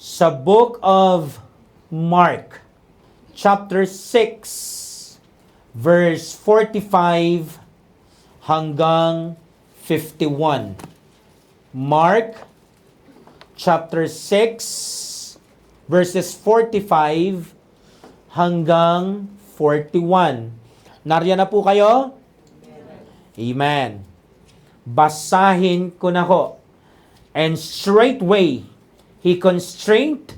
sa book of Mark, chapter 6, verse 45 hanggang 51. Mark, chapter 6, verses 45 hanggang 41. Nariyan na po kayo? Amen. Basahin ko na ho. And straightway, he constrained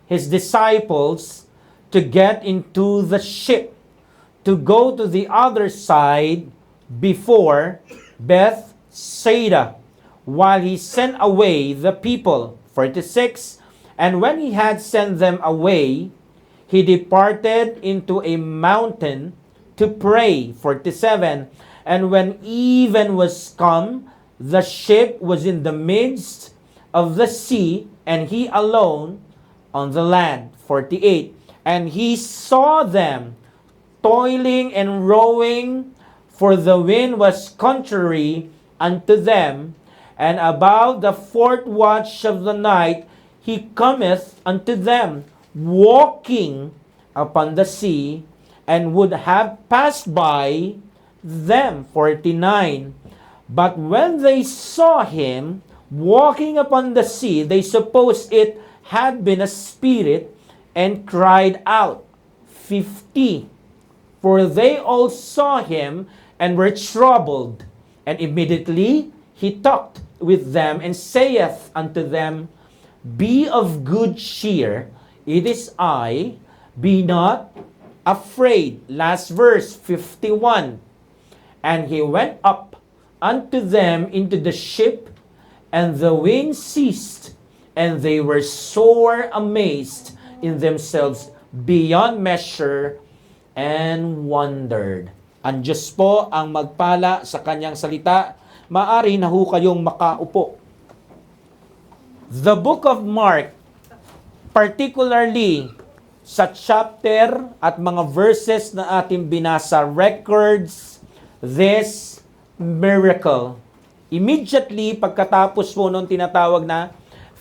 his disciples to get into the ship, to go to the other side before Bethsaida, while he sent away the people. 46. And when he had sent them away, he departed into a mountain to pray. 47. And when even was come, the ship was in the midst of the sea, and he alone on the land. 48. And he saw them toiling and rowing, for the wind was contrary unto them. And about the fourth watch of the night, he cometh unto them, walking upon the sea, and would have passed by them. 49. But when they saw him walking upon the sea, they supposed it had been a spirit, and cried out. 50. For they all saw him and were troubled. And immediately he talked with them, and saith unto them, Be of good cheer, it is I, be not afraid. Last verse, 51. And he went up unto them into the ship, and the wind ceased, and they were sore amazed in themselves beyond measure, and wondered. Ang Diyos po ang magpala sa kanyang salita. Maari na ho kayong makaupo. The book of Mark, particularly sa chapter at mga verses na ating binasa, records this miracle. Immediately, pagkatapos po nung tinatawag na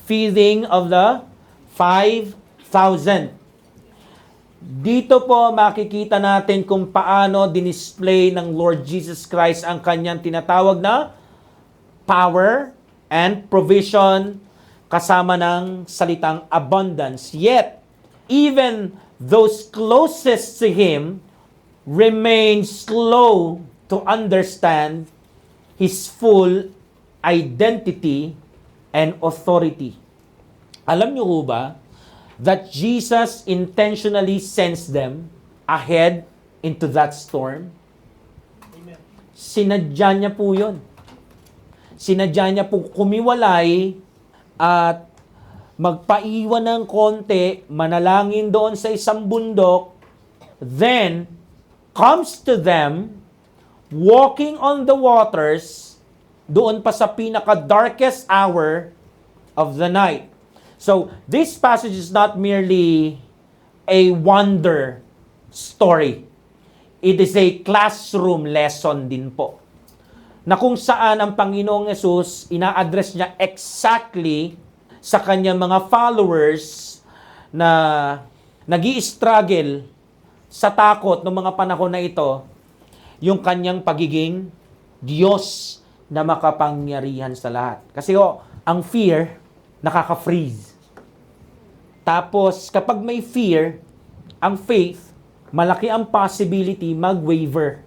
feeding of the 5,000. Dito po makikita natin kung paano dinisplay ng Lord Jesus Christ ang kanyang tinatawag na power and provision kasama ng salitang abundance. Yet, even those closest to Him remain slow to understand His full identity and authority. Alam niyo ho ba that Jesus intentionally sends them ahead into that storm? Amen. Sinadya niya po yun. Sinadya niya po kumiwalay at magpaiwan ng konti, manalangin doon sa isang bundok, then comes to them walking on the waters, doon pa sa pinaka-darkest hour of the night. So, this passage is not merely a wonder story. It is a classroom lesson din po. Na kung saan ang Panginoong Yesus, ina-address niya exactly sa kanyang mga followers na nag-i-struggle sa takot ng mga panahon na ito, yung kanyang pagiging Diyos na makapangyarihan sa lahat. Kasi ang fear, nakaka-freeze. Tapos, kapag may fear, ang faith, malaki ang possibility mag-waver.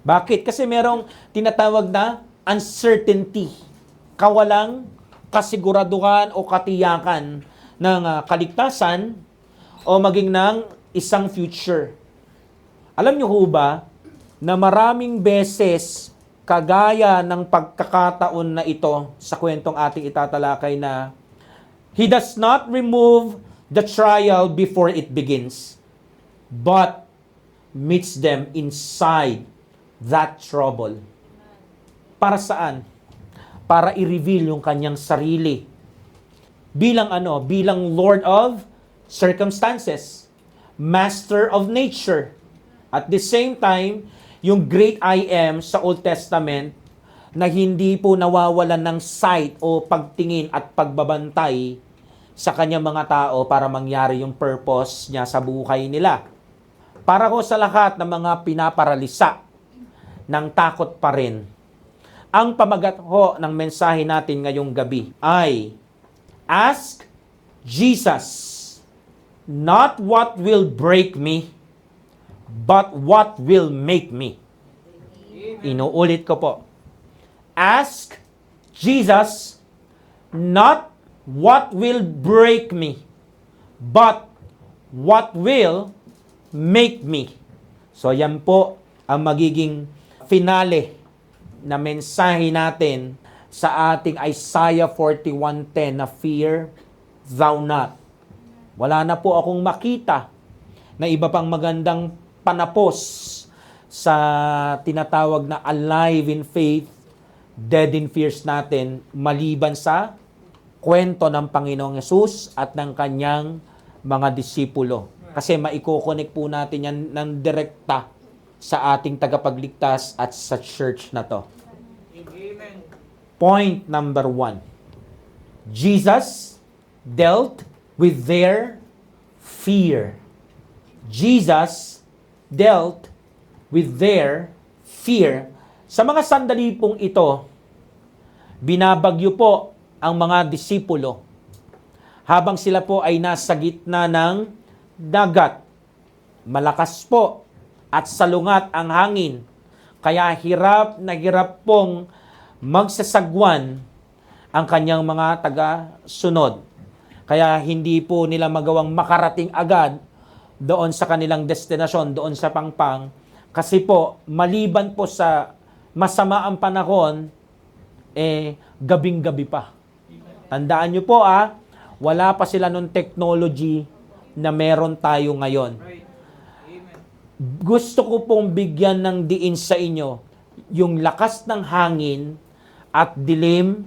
Bakit? Kasi merong tinatawag na uncertainty. Kawalang kasiguraduhan o katiyakan ng kaligtasan o maging ng isang future. Alam niyo ho ba na maraming beses kagaya ng pagkakataon na ito sa kwentong ating itatalakay na He does not remove the trial before it begins, but meets them inside that trouble. Para saan? Para i-reveal yung kanyang sarili. Bilang Bilang Lord of circumstances, Master of nature. At the same time, yung great I am sa Old Testament na hindi po nawawalan ng sight o pagtingin at pagbabantay sa kanyang mga tao para mangyari yung purpose niya sa buhay nila. Para ho sa lahat ng mga pinaparalisa ng takot pa rin, ang pamagat ho ng mensahe natin ngayong gabi ay, ask Jesus, not what will break me, but what will make me. Inuulit ko po. Ask Jesus, not what will break me, but what will make me. So yan po ang magiging finale na mensahe natin sa ating Isaiah 41:10 na fear thou not. Wala na po akong makita na iba pang magandang panapos sa tinatawag na alive in faith, dead in fears natin, maliban sa kwento ng Panginoong Yesus at ng kanyang mga disipulo. Kasi maiko-connect po natin yan ng direkta sa ating tagapagligtas at sa church na to. Amen. Point number 1. Jesus dealt with their fear. Jesus dealt with their fear. Sa mga sandali pong ito, binabagyo po ang mga disipulo habang sila po ay nasa gitna ng dagat. Malakas po at salungat ang hangin. Kaya hirap na hirap pong magsasagwan ang kanyang mga taga-sunod. Kaya hindi po nila magawang makarating agad doon sa kanilang destinasyon, doon sa Pangpang. Kasi po, maliban po sa masama ang panahon, gabing-gabi pa. Tandaan nyo po wala pa sila nung technology na meron tayo ngayon. Right. Amen. Gusto ko pong bigyan ng diin sa inyo yung lakas ng hangin at dilim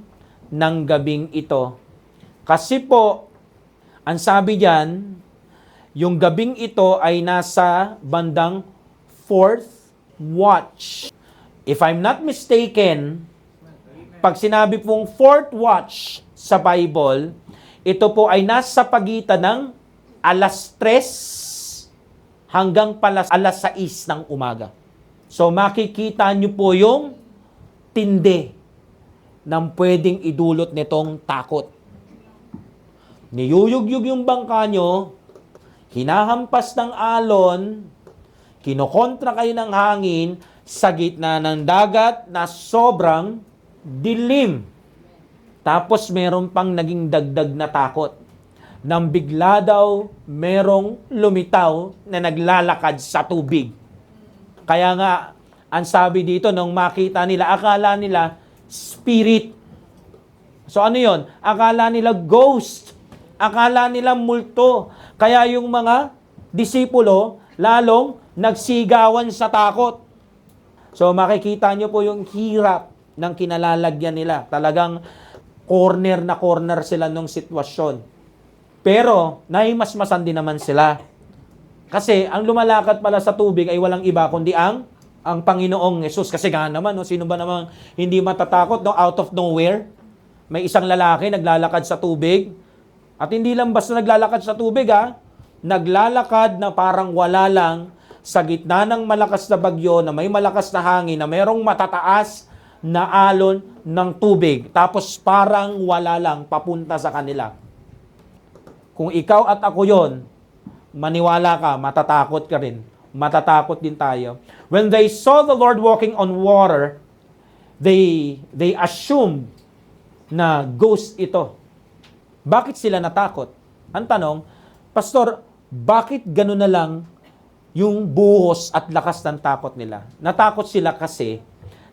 ng gabing ito. Kasi po, ang sabi diyan, yung gabing ito ay nasa bandang 4th watch. If I'm not mistaken, pag sinabi pong 4th watch sa Bible, ito po ay nasa pagitan ng alas 3 hanggang alas 6 ng umaga. So makikita nyo po yung tindi ng pwedeng idulot nitong takot. Niyuyugyug yung bangka nyo, hinahampas ng alon, kinokontra kayo ng hangin sa gitna ng dagat na sobrang dilim. Tapos meron pang naging dagdag na takot. Nang bigla daw merong lumitaw na naglalakad sa tubig. Kaya nga, ang sabi dito, nung makita nila, akala nila spirit. So ano yon? Akala nila ghost. Akala nila multo. Kaya yung mga disipulo, lalong nagsigawan sa takot. So makikita nyo po yung hirap ng kinalalagyan nila. Talagang corner na corner sila nung sitwasyon. Pero, naimasmasan din naman sila. Kasi, ang lumalakad pala sa tubig ay walang iba, kundi ang Panginoong Yesus. Kasi nga naman, sino ba namang hindi matatakot, out of nowhere? May isang lalaki naglalakad sa tubig. At hindi lang basta naglalakad sa tubig, naglalakad na parang wala lang sa gitna ng malakas na bagyo, na may malakas na hangin, na mayroong matataas na alon ng tubig. Tapos parang wala lang papunta sa kanila. Kung ikaw at ako yon, maniwala ka, matatakot ka rin. Matatakot din tayo. When they saw the Lord walking on water, they assumed na ghost ito. Bakit sila natakot? Ang tanong, Pastor, bakit gano'n na lang yung buhos at lakas ng takot nila? Natakot sila kasi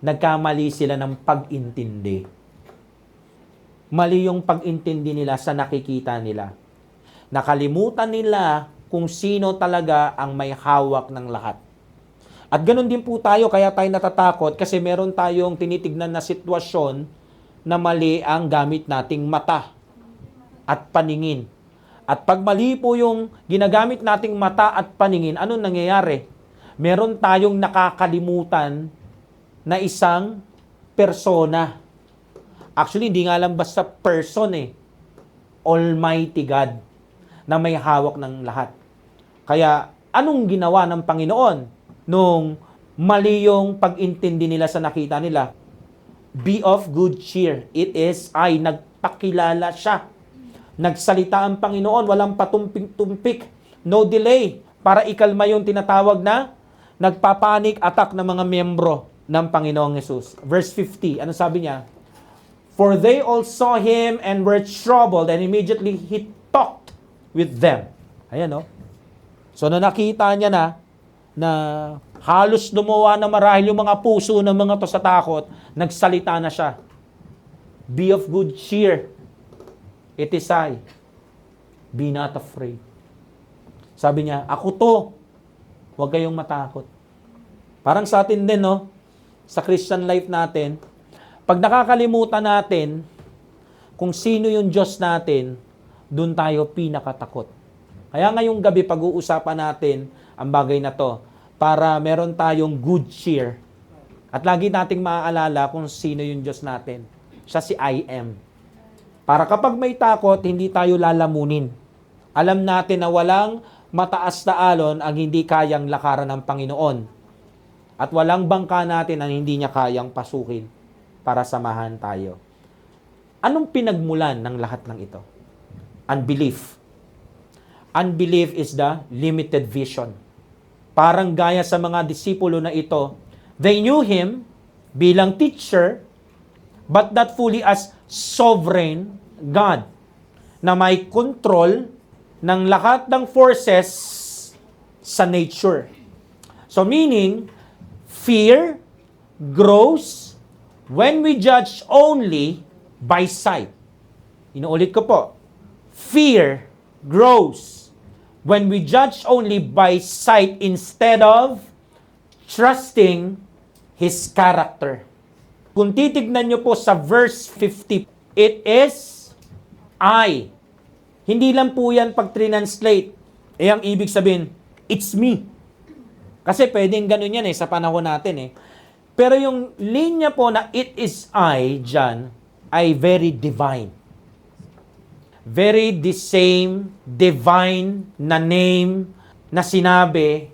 nagkamali sila ng pag-intindi. Mali yung pag-intindi nila sa nakikita nila. Nakalimutan nila kung sino talaga ang may hawak ng lahat. At ganoon din po tayo, kaya tayo natatakot kasi meron tayong tinitignan na sitwasyon na mali ang gamit nating mata at paningin. At pag mali po yung ginagamit nating mata at paningin, anong nangyayari? Meron tayong nakakalimutan na isang persona. Actually, hindi nga lang basta person Almighty God na may hawak ng lahat. Kaya, anong ginawa ng Panginoon nung mali yung pag-intindi nila sa nakita nila? Be of good cheer. It is I. Nagpakilala siya. Nagsalita ang Panginoon. Walang patumpik-tumpik. No delay. Para ikalma yung tinatawag na nagpapanik attack ng mga miyembro ng Panginoong Yesus. Verse 50. Ano sabi niya? For they all saw him and were troubled, and immediately he talked with them. Ayan, no? So, nakita niya na halos lumuwa na marahil yung mga puso ng mga to sa takot, nagsalita na siya. Be of good cheer. It is I. Be not afraid. Sabi niya, ako to. Huwag kayong matakot. Parang sa atin din, no? Sa Christian life natin, pag nakakalimutan natin kung sino yung Diyos natin, doon tayo pinakatakot. Kaya ngayong gabi, pag-uusapan natin ang bagay na to para meron tayong good cheer. At lagi nating maaalala kung sino yung Diyos natin. Siya si I am. Para kapag may takot, hindi tayo lalamunin. Alam natin na walang mataas na alon ang hindi kayang lakaran ng Panginoon. At walang bangka natin ang hindi niya kayang pasukin para samahan tayo. Anong pinagmulan ng lahat ng ito? Unbelief. Unbelief is the limited vision. Parang gaya sa mga disipulo na ito, they knew Him bilang teacher, but not fully as sovereign God, na may control ng lahat ng forces sa nature. So meaning, fear grows when we judge only by sight. Inuulit ko po. Fear grows when we judge only by sight instead of trusting His character. Kung titignan nyo po sa verse 50, it is I. Hindi lang po yan pag translate. Ang ibig sabihin, it's me. Kasi pwedeng ganun yan sa panahon natin Pero yung linya po na it is I, dyan, ay very divine. Very the same divine na name na sinabi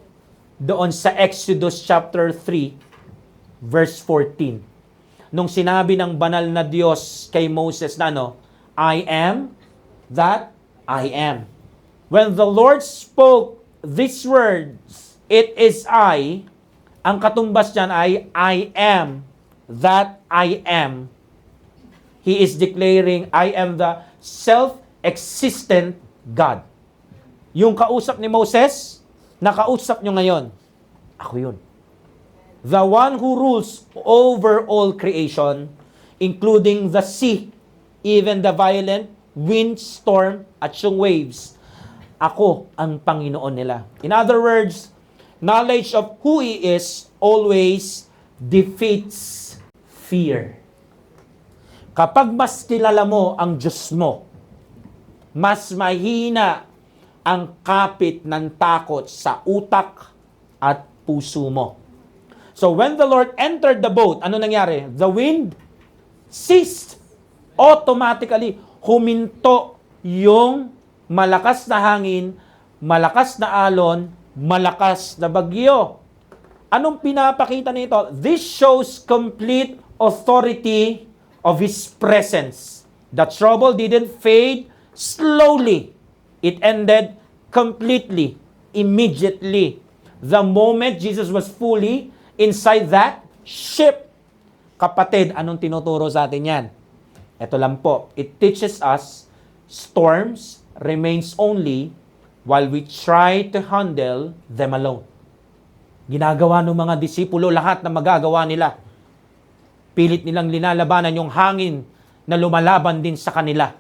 doon sa Exodus chapter 3, verse 14. Nung sinabi ng banal na Diyos kay Moses na I am that I am. When the Lord spoke these words, it is I, ang katumbas niyan ay I am that I am. He is declaring, I am the self-existent God. Yung kausap ni Moses, nakausap nyo ngayon. Ako yun. The one who rules over all creation, including the sea, even the violent wind, storm, at yung waves. Ako ang Panginoon nila. In other words, knowledge of who He is always defeats fear. Kapag mas kilala mo ang Diyos mo, mas mahina ang kapit ng takot sa utak at puso mo. So when the Lord entered the boat, ano nangyari? The wind ceased. Automatically, huminto yung malakas na hangin, malakas na alon, malakas na bagyo. Anong pinapakita nito? This shows complete authority of His presence. The trouble didn't fade slowly. It ended completely, immediately. The moment Jesus was fully inside that ship. Kapatid, anong tinuturo sa atin yan? Ito lang po. It teaches us storms remains only while we try to handle them alone. Ginagawa ng mga disipulo lahat na magagawa nila. Pilit nilang linalabanan yung hangin na lumalaban din sa kanila.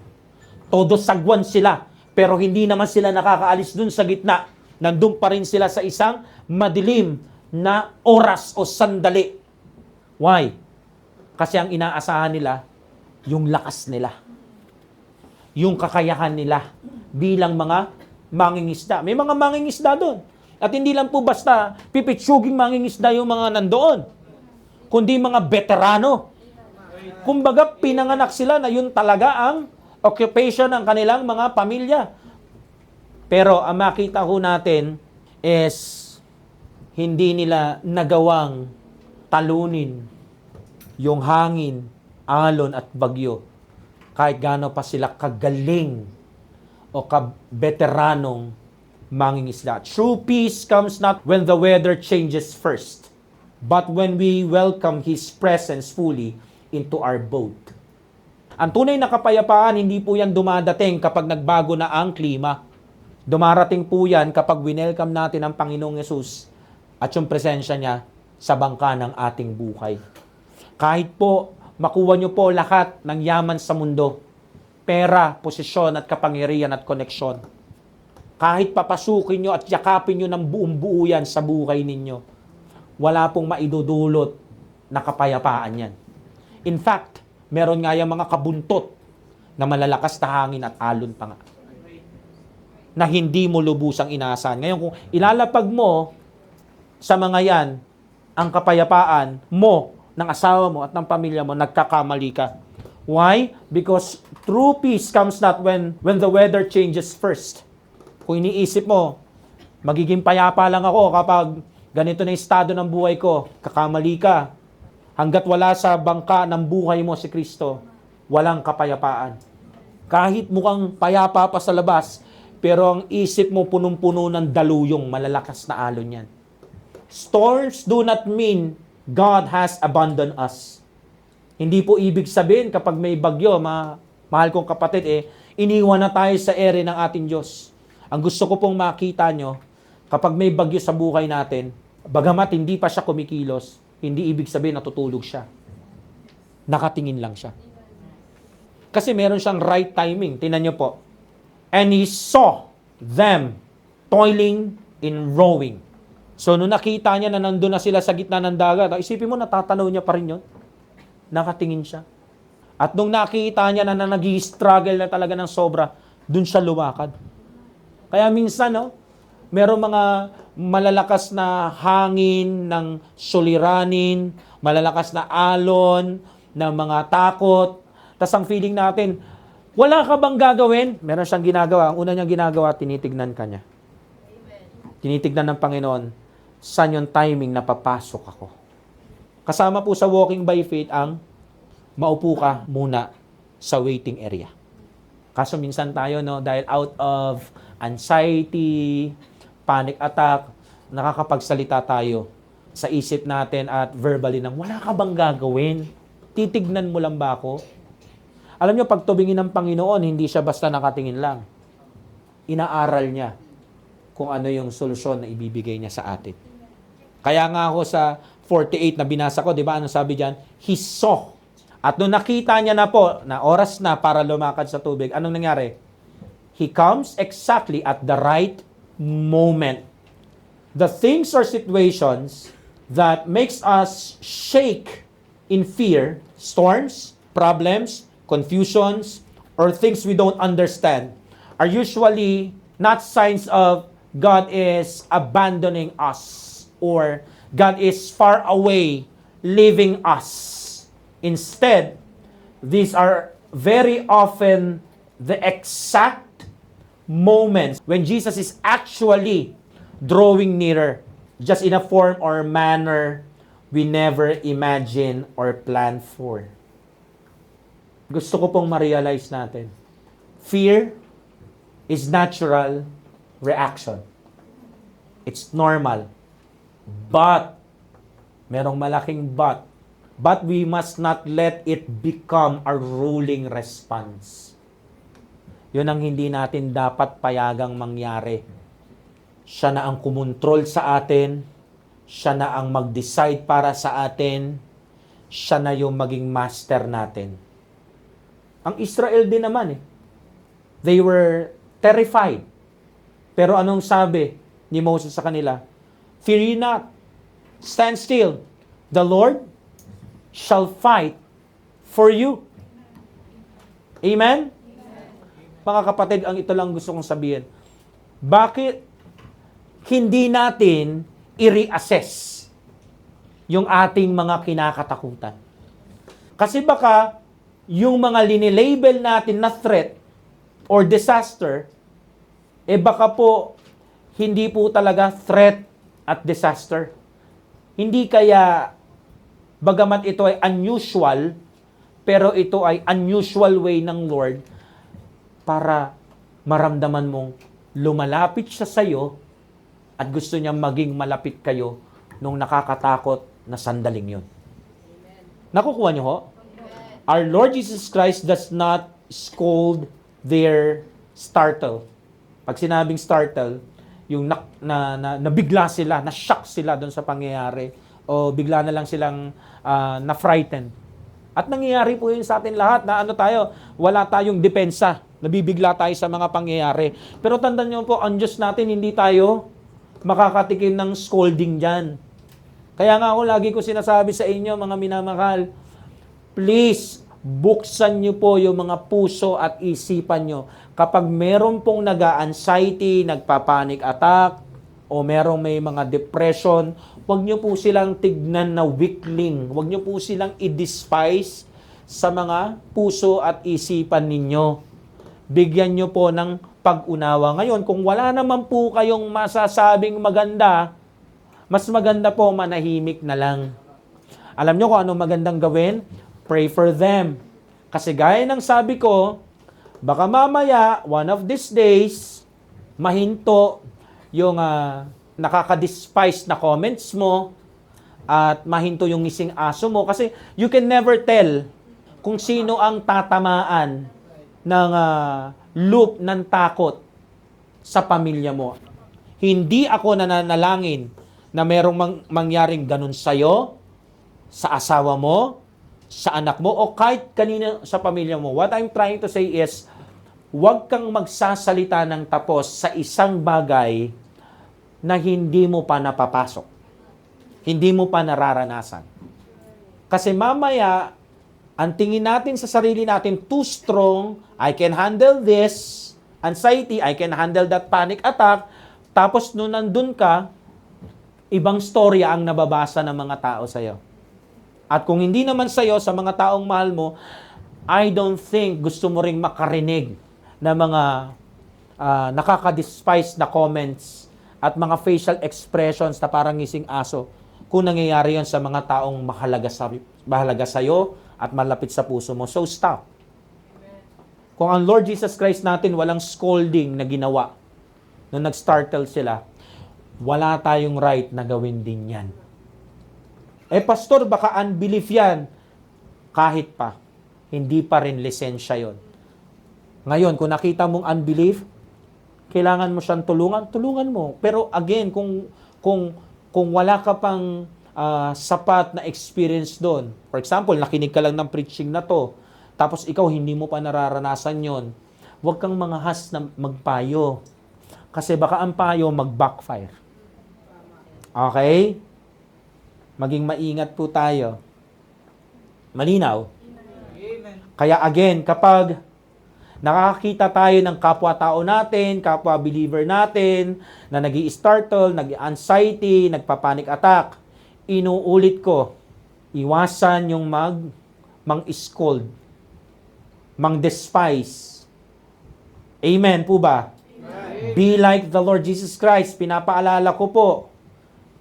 Todo sagwan sila, pero hindi naman sila nakakaalis dun sa gitna. Nandun pa rin sila sa isang madilim na oras o sandali. Why? Kasi ang inaasahan nila, yung lakas nila. Yung kakayahan nila bilang mga mangingisda. May mga mangingisda doon. At hindi lang po basta pipitsuging mangingisda yung mga nandoon, kundi mga veterano. Kumbaga, pinanganak sila na yun talaga ang occupation ng kanilang mga pamilya. Pero ang makita ho natin is hindi nila nagawang talunin yung hangin, alon at bagyo. Kahit gaano pa sila kagaling o kabeteranong mangingisda. True peace comes not when the weather changes first, but when we welcome His presence fully into our boat. Ang tunay na kapayapaan, hindi po yan dumadating kapag nagbago na ang klima. Dumarating po yan kapag winelcome natin ang Panginoong Yesus at yung presensya niya sa bangka ng ating buhay. Kahit po makuha nyo po lahat ng yaman sa mundo, pera, posisyon at kapangyarihan at koneksyon. Kahit papasukin nyo at yakapin nyo ng buong buo yan sa buhay ninyo, wala pong maidudulot na kapayapaan yan. In fact, meron nga yung mga kabuntot na malalakas na hangin at alon pa nga, na hindi mo lubusang inaasahan. Ngayon, kung ilalapag mo sa mga yan, ang kapayapaan mo, ng asawa mo at ng pamilya mo, nagkakamali ka. Why? Because true peace comes not when the weather changes first. Kung iniisip mo, magiging payapa lang ako kapag ganito na yung estado ng buhay ko, kakamali ka. Hanggat wala sa bangka ng buhay mo si Kristo, walang kapayapaan. Kahit mukhang payapa pa sa labas, pero ang isip mo punong-puno ng daluyong, malalakas na alon yan. Storms do not mean God has abandoned us. Hindi po ibig sabihin kapag may bagyo, mahal kong kapatid, iniwan na tayo sa ere ng ating Diyos. Ang gusto ko pong makita nyo, kapag may bagyo sa buhay natin, bagamat hindi pa siya kumikilos, hindi ibig sabihin natutulog siya. Nakatingin lang siya. Kasi meron siyang right timing. Tingnan nyo po. And he saw them toiling in rowing. So, nung nakita niya na nandun na sila sa gitna ng dagat, isipin mo, natatanaw niya pa rin yun. Nakatingin siya. At nung nakita niya na nag-i-struggle na talaga ng sobra, dun siya lumakad. Kaya minsan, merong mga malalakas na hangin ng suliranin, malalakas na alon, ng mga takot. Tas ang feeling natin, wala ka bang gagawin? Meron siyang ginagawa. Ang una niyang ginagawa, tinitignan ka niya. Tinitignan ng Panginoon, saan yung timing na papasok ako. Kasama po sa walking by faith ang maupo ka muna sa waiting area. Kaso minsan tayo, dahil out of anxiety, panic attack, nakakapagsalita tayo sa isip natin at verbally ng, wala ka bang gagawin? Titignan mo lang ba ako? Alam nyo, pag tubingin ng Panginoon, hindi siya basta nakatingin lang. Inaaral niya kung ano yung solusyon na ibibigay niya sa atin. Kaya nga ako sa 48 na binasa ko, di ba, ano sabi diyan? He saw. At nung nakita niya na po, na oras na para lumakad sa tubig, anong nangyari? He comes exactly at the right moment. The things or situations that makes us shake in fear, storms, problems, confusions, or things we don't understand, are usually not signs of God is abandoning us or God is far away leaving us. Instead, these are very often the exact moments when Jesus is actually drawing nearer, just in a form or manner we never imagine or plan for. Gusto ko pong ma-realize natin, fear is natural reaction. It's normal. But, merong malaking but we must not let it become a ruling response. Yun ang hindi natin dapat payagang mangyari. Siya na ang kumontrol sa atin, siya na ang mag-decide para sa atin, siya na yung maging master natin. Ang Israel din naman they were terrified. Pero anong sabi ni Moses sa kanila? Fear ye not. Stand still. The Lord shall fight for you. Amen? Mga kapatid, ang ito lang gusto kong sabihin. Bakit hindi natin i-reassess yung ating mga kinakatakutan? Kasi baka yung mga linilabel natin na threat or disaster, baka po hindi po talaga threat at disaster. Hindi kaya, bagamat ito ay unusual, pero ito ay unusual way ng Lord para maramdaman mong lumalapit siya sa iyo at gusto niya maging malapit kayo nung nakakatakot na sandaling yun. Nakukuha niyo ho? Our Lord Jesus Christ does not scold their startle. Pag sinabing startle, yung nabigla sila, na-shock sila doon sa pangyayari, o bigla na lang silang na-frighten. At nangyayari po yun sa atin lahat, na wala tayong depensa, nabibigla tayo sa mga pangyayari. Pero tandaan niyo po, ang Diyos natin, hindi tayo makakatikim ng scolding dyan. Kaya nga ako, lagi ko sinasabi sa inyo, mga minamahal, please, buksan niyo po yung mga puso at isipan niyo. Kapag meron pong nag-anxiety, nagpa-panic attack, o merong may mga depression, huwag niyo po silang tignan na weakling. Huwag niyo po silang i-despise sa mga puso at isipan ninyo. Bigyan niyo po ng pag-unawa. Ngayon, kung wala naman po kayong masasabing maganda, mas maganda po manahimik na lang. Alam niyo kung ano magandang gawin? Pray for them. Kasi gaya ng sabi ko, baka mamaya, one of these days, mahinto yung nakaka-despise na comments mo at mahinto yung ngising aso mo. Kasi you can never tell kung sino ang tatamaan ng loop ng takot sa pamilya mo. Hindi ako nananalangin na merong mangyaring ganun sa'yo, sa asawa mo, sa anak mo, o kahit kanina sa pamilya mo. What I'm trying to say is, huwag kang magsasalita ng tapos sa isang bagay na hindi mo pa napapasok. Hindi mo pa nararanasan. Kasi mamaya, ang tingin natin sa sarili natin, too strong, I can handle this, anxiety, I can handle that panic attack, tapos nung nandun ka, ibang storya ang nababasa ng mga tao sa'yo. At kung hindi naman sa'yo, sa mga taong mahal mo, I don't think gusto mo ring makarinig na mga nakaka-despise na comments at mga facial expressions na parang ngising aso kung nangyayari yon sa mga taong mahalaga sa'yo at malapit sa puso mo. So stop. Kung ang Lord Jesus Christ natin walang scolding na ginawa nung nag-startle sila, wala tayong right na gawin din yan. Pastor, baka unbelief yan. Kahit pa, hindi pa rin lisensya yon. Ngayon, kung nakita mong unbelief, kailangan mo siyang tulungan mo. Pero again, kung wala ka pang sapat na experience doon, for example, nakinig ka lang ng preaching na to, tapos ikaw hindi mo pa nararanasan yon, huwag kang mangahas na magpayo. Kasi baka ang payo mag-backfire. Okay? Maging maingat po tayo. Malinaw? Amen. Kaya again, kapag nakakita tayo ng kapwa-tao natin, kapwa-believer natin, na nag-i-startle, nag-anxiety, nagpa-panic attack, inuulit ko, iwasan yung mang-scold, mang-despise. Amen po ba? Be like the Lord Jesus Christ. Pinapaalala ko po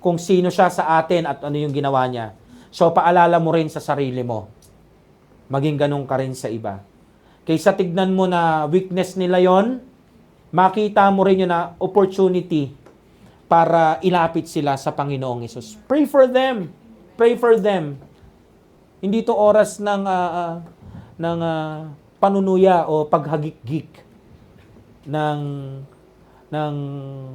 kung sino siya sa atin at ano yung ginawa niya. So, paalala mo rin sa sarili mo. Maging ganun ka rin sa iba. Kaysa tignan mo na weakness nila yon, makita mo rin yun na opportunity para ilapit sila sa Panginoong Hesus. Pray for them. Pray for them. Hindi to oras ng panunuya o paghagik-gik ng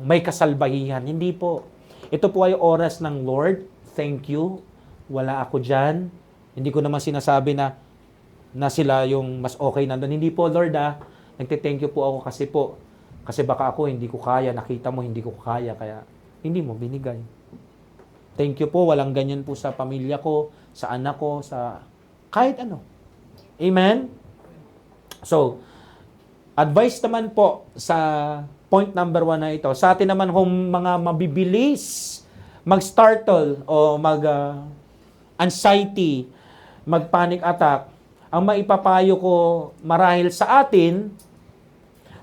may kasalbahihan. Hindi po. Ito po ay oras ng Lord. Thank you. Wala ako dyan. Hindi ko naman sinasabi na sila yung mas okay nandun. Hindi po, Lord, nagte-thank you po ako kasi baka ako hindi ko kaya, nakita mo hindi ko kaya, kaya hindi mo binigay. Thank you po, walang ganyan po sa pamilya ko, sa anak ko, sa kahit ano. Amen? So, advice naman po sa point number 1 na ito. Sa atin naman mga mabibilis, mag-startle o mag-anxiety, mag-panic attack, ang maipapayo ko marahil sa atin,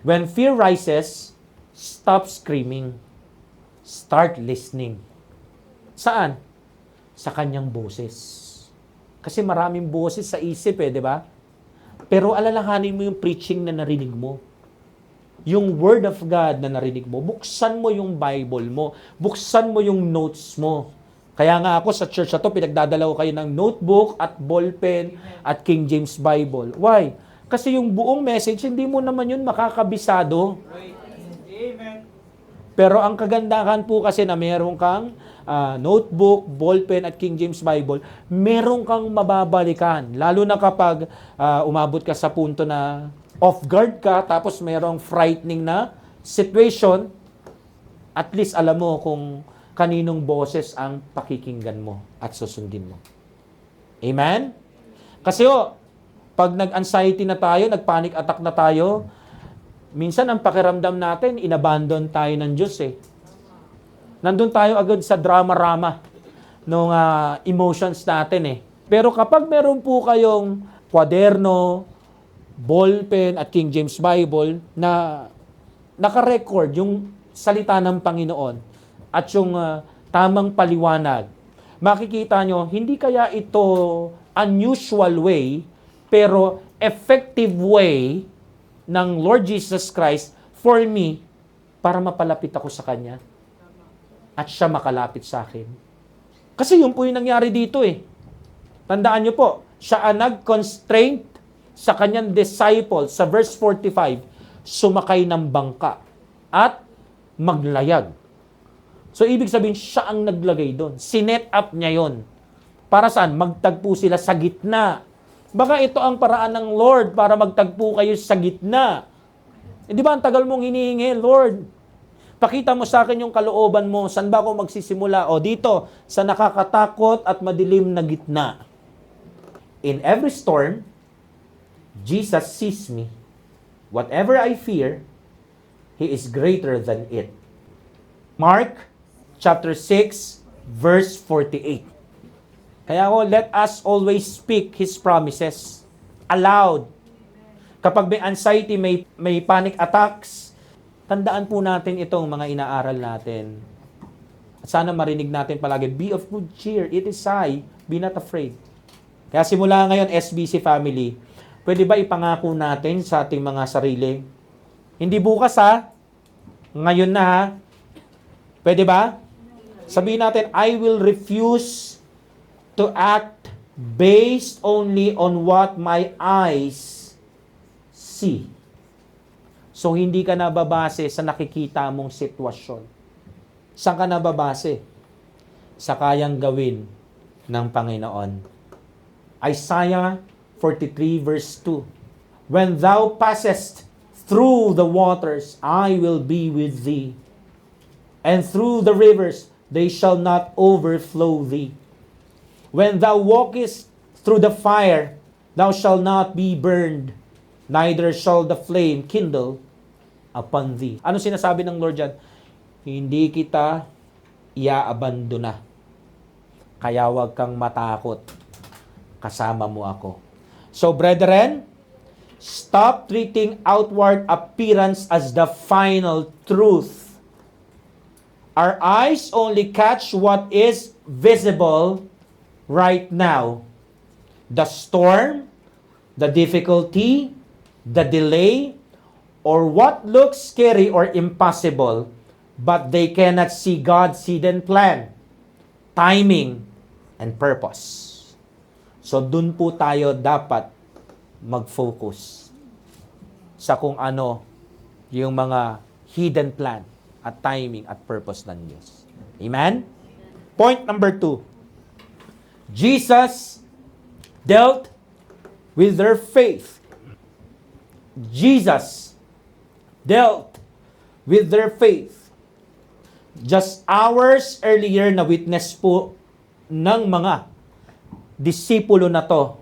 when fear rises, stop screaming. Start listening. Saan? Sa kanyang boses. Kasi maraming boses sa isip di ba? Pero alalahanin mo yung preaching na narinig mo. Yung Word of God na narinig mo. Buksan mo yung Bible mo. Buksan mo yung notes mo. Kaya nga ako sa church na to, pinagdadala ko kayo ng notebook at ballpen at King James Bible. Why? Kasi yung buong message, hindi mo naman yun makakabisado. Amen. Pero ang kagandahan po kasi na meron kang notebook, ballpen at King James Bible, meron kang mababalikan. Lalo na kapag umabot ka sa punto na off guard ka, tapos merong frightening na situation, at least alam mo kung kaninong boses ang pakikinggan mo at susundin mo. Amen? Kasi pag nag-anxiety na tayo, nag-panic attack na tayo, minsan ang pakiramdam natin, inabandon tayo ng Diyos Nandun tayo agad sa drama-rama ng emotions natin Pero kapag meron po kayong kwaderno, ballpen at King James Bible na naka-record yung salita ng Panginoon at yung tamang paliwanag, makikita nyo, hindi kaya ito unusual way, pero effective way ng Lord Jesus Christ for me para mapalapit ako sa Kanya at siya makalapit sa akin. Kasi yun po yung nangyari dito Tandaan nyo po, siya ang nag-constraint sa kanyang disciples sa verse 45, sumakay ng bangka at maglayag. So, ibig sabihin, siya ang naglagay doon. Sinet up niya yon. Para saan? Magtagpo sila sa gitna. Baka ito ang paraan ng Lord para magtagpo kayo sa gitna. Di ba, ang tagal mong hinihingi, Lord, pakita mo sa akin yung kalooban mo. Saan ba ako magsisimula? O dito, sa nakakatakot at madilim na gitna. In every storm, Jesus sees me. Whatever I fear, He is greater than it. Mark chapter 6, verse 48. Kaya let us always speak His promises aloud. Kapag may anxiety, may panic attacks, tandaan po natin itong mga inaaral natin. At sana marinig natin palagi, be of good cheer, it is I, be not afraid. Kaya simula ngayon, SBC family, pwede ba ipangako natin sa ating mga sarili? Hindi bukas ngayon na Pwede ba? Sabihin natin, I will refuse to act based only on what my eyes see. So, hindi ka nababase sa nakikita mong sitwasyon. Saan ka nababase? Sa kayang gawin ng Panginoon. Isaiah 43 verse 2. When thou passest through the waters, I will be with thee. And through the rivers, they shall not overflow thee. When thou walkest through the fire, thou shalt not be burned, neither shall the flame kindle upon thee. Ano sinasabi ng Lord dyan? Hindi kita iaabandona. Kaya wag kang matakot. Kasama mo ako. So, brethren, stop treating outward appearance as the final truth. Our eyes only catch what is visible right now. The storm, the difficulty, the delay, or what looks scary or impossible, but they cannot see God's hidden plan, timing, and purpose. So, dun po tayo dapat mag-focus sa kung ano yung mga hidden plan at timing at purpose ng Diyos. Amen? Point number 2. Jesus dealt with their faith. Jesus dealt with their faith. Just hours earlier na witness po ng mga disipulo na to.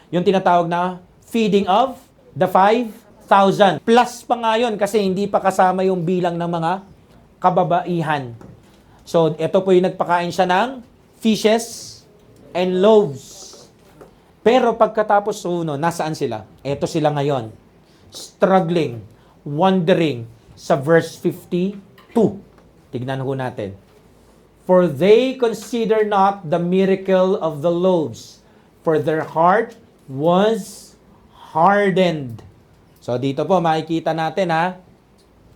Yung tinatawag na feeding of the 5,000. Plus pa nga yun kasi hindi pa kasama yung bilang ng mga kababaihan. So, ito po yung nagpakain siya ng fishes and loaves. Pero pagkatapos nasaan sila? Eto sila ngayon. Struggling, wondering sa verse 52. Tignan ho natin. For they consider not the miracle of the loaves, for their heart was hardened. So dito po makikita natin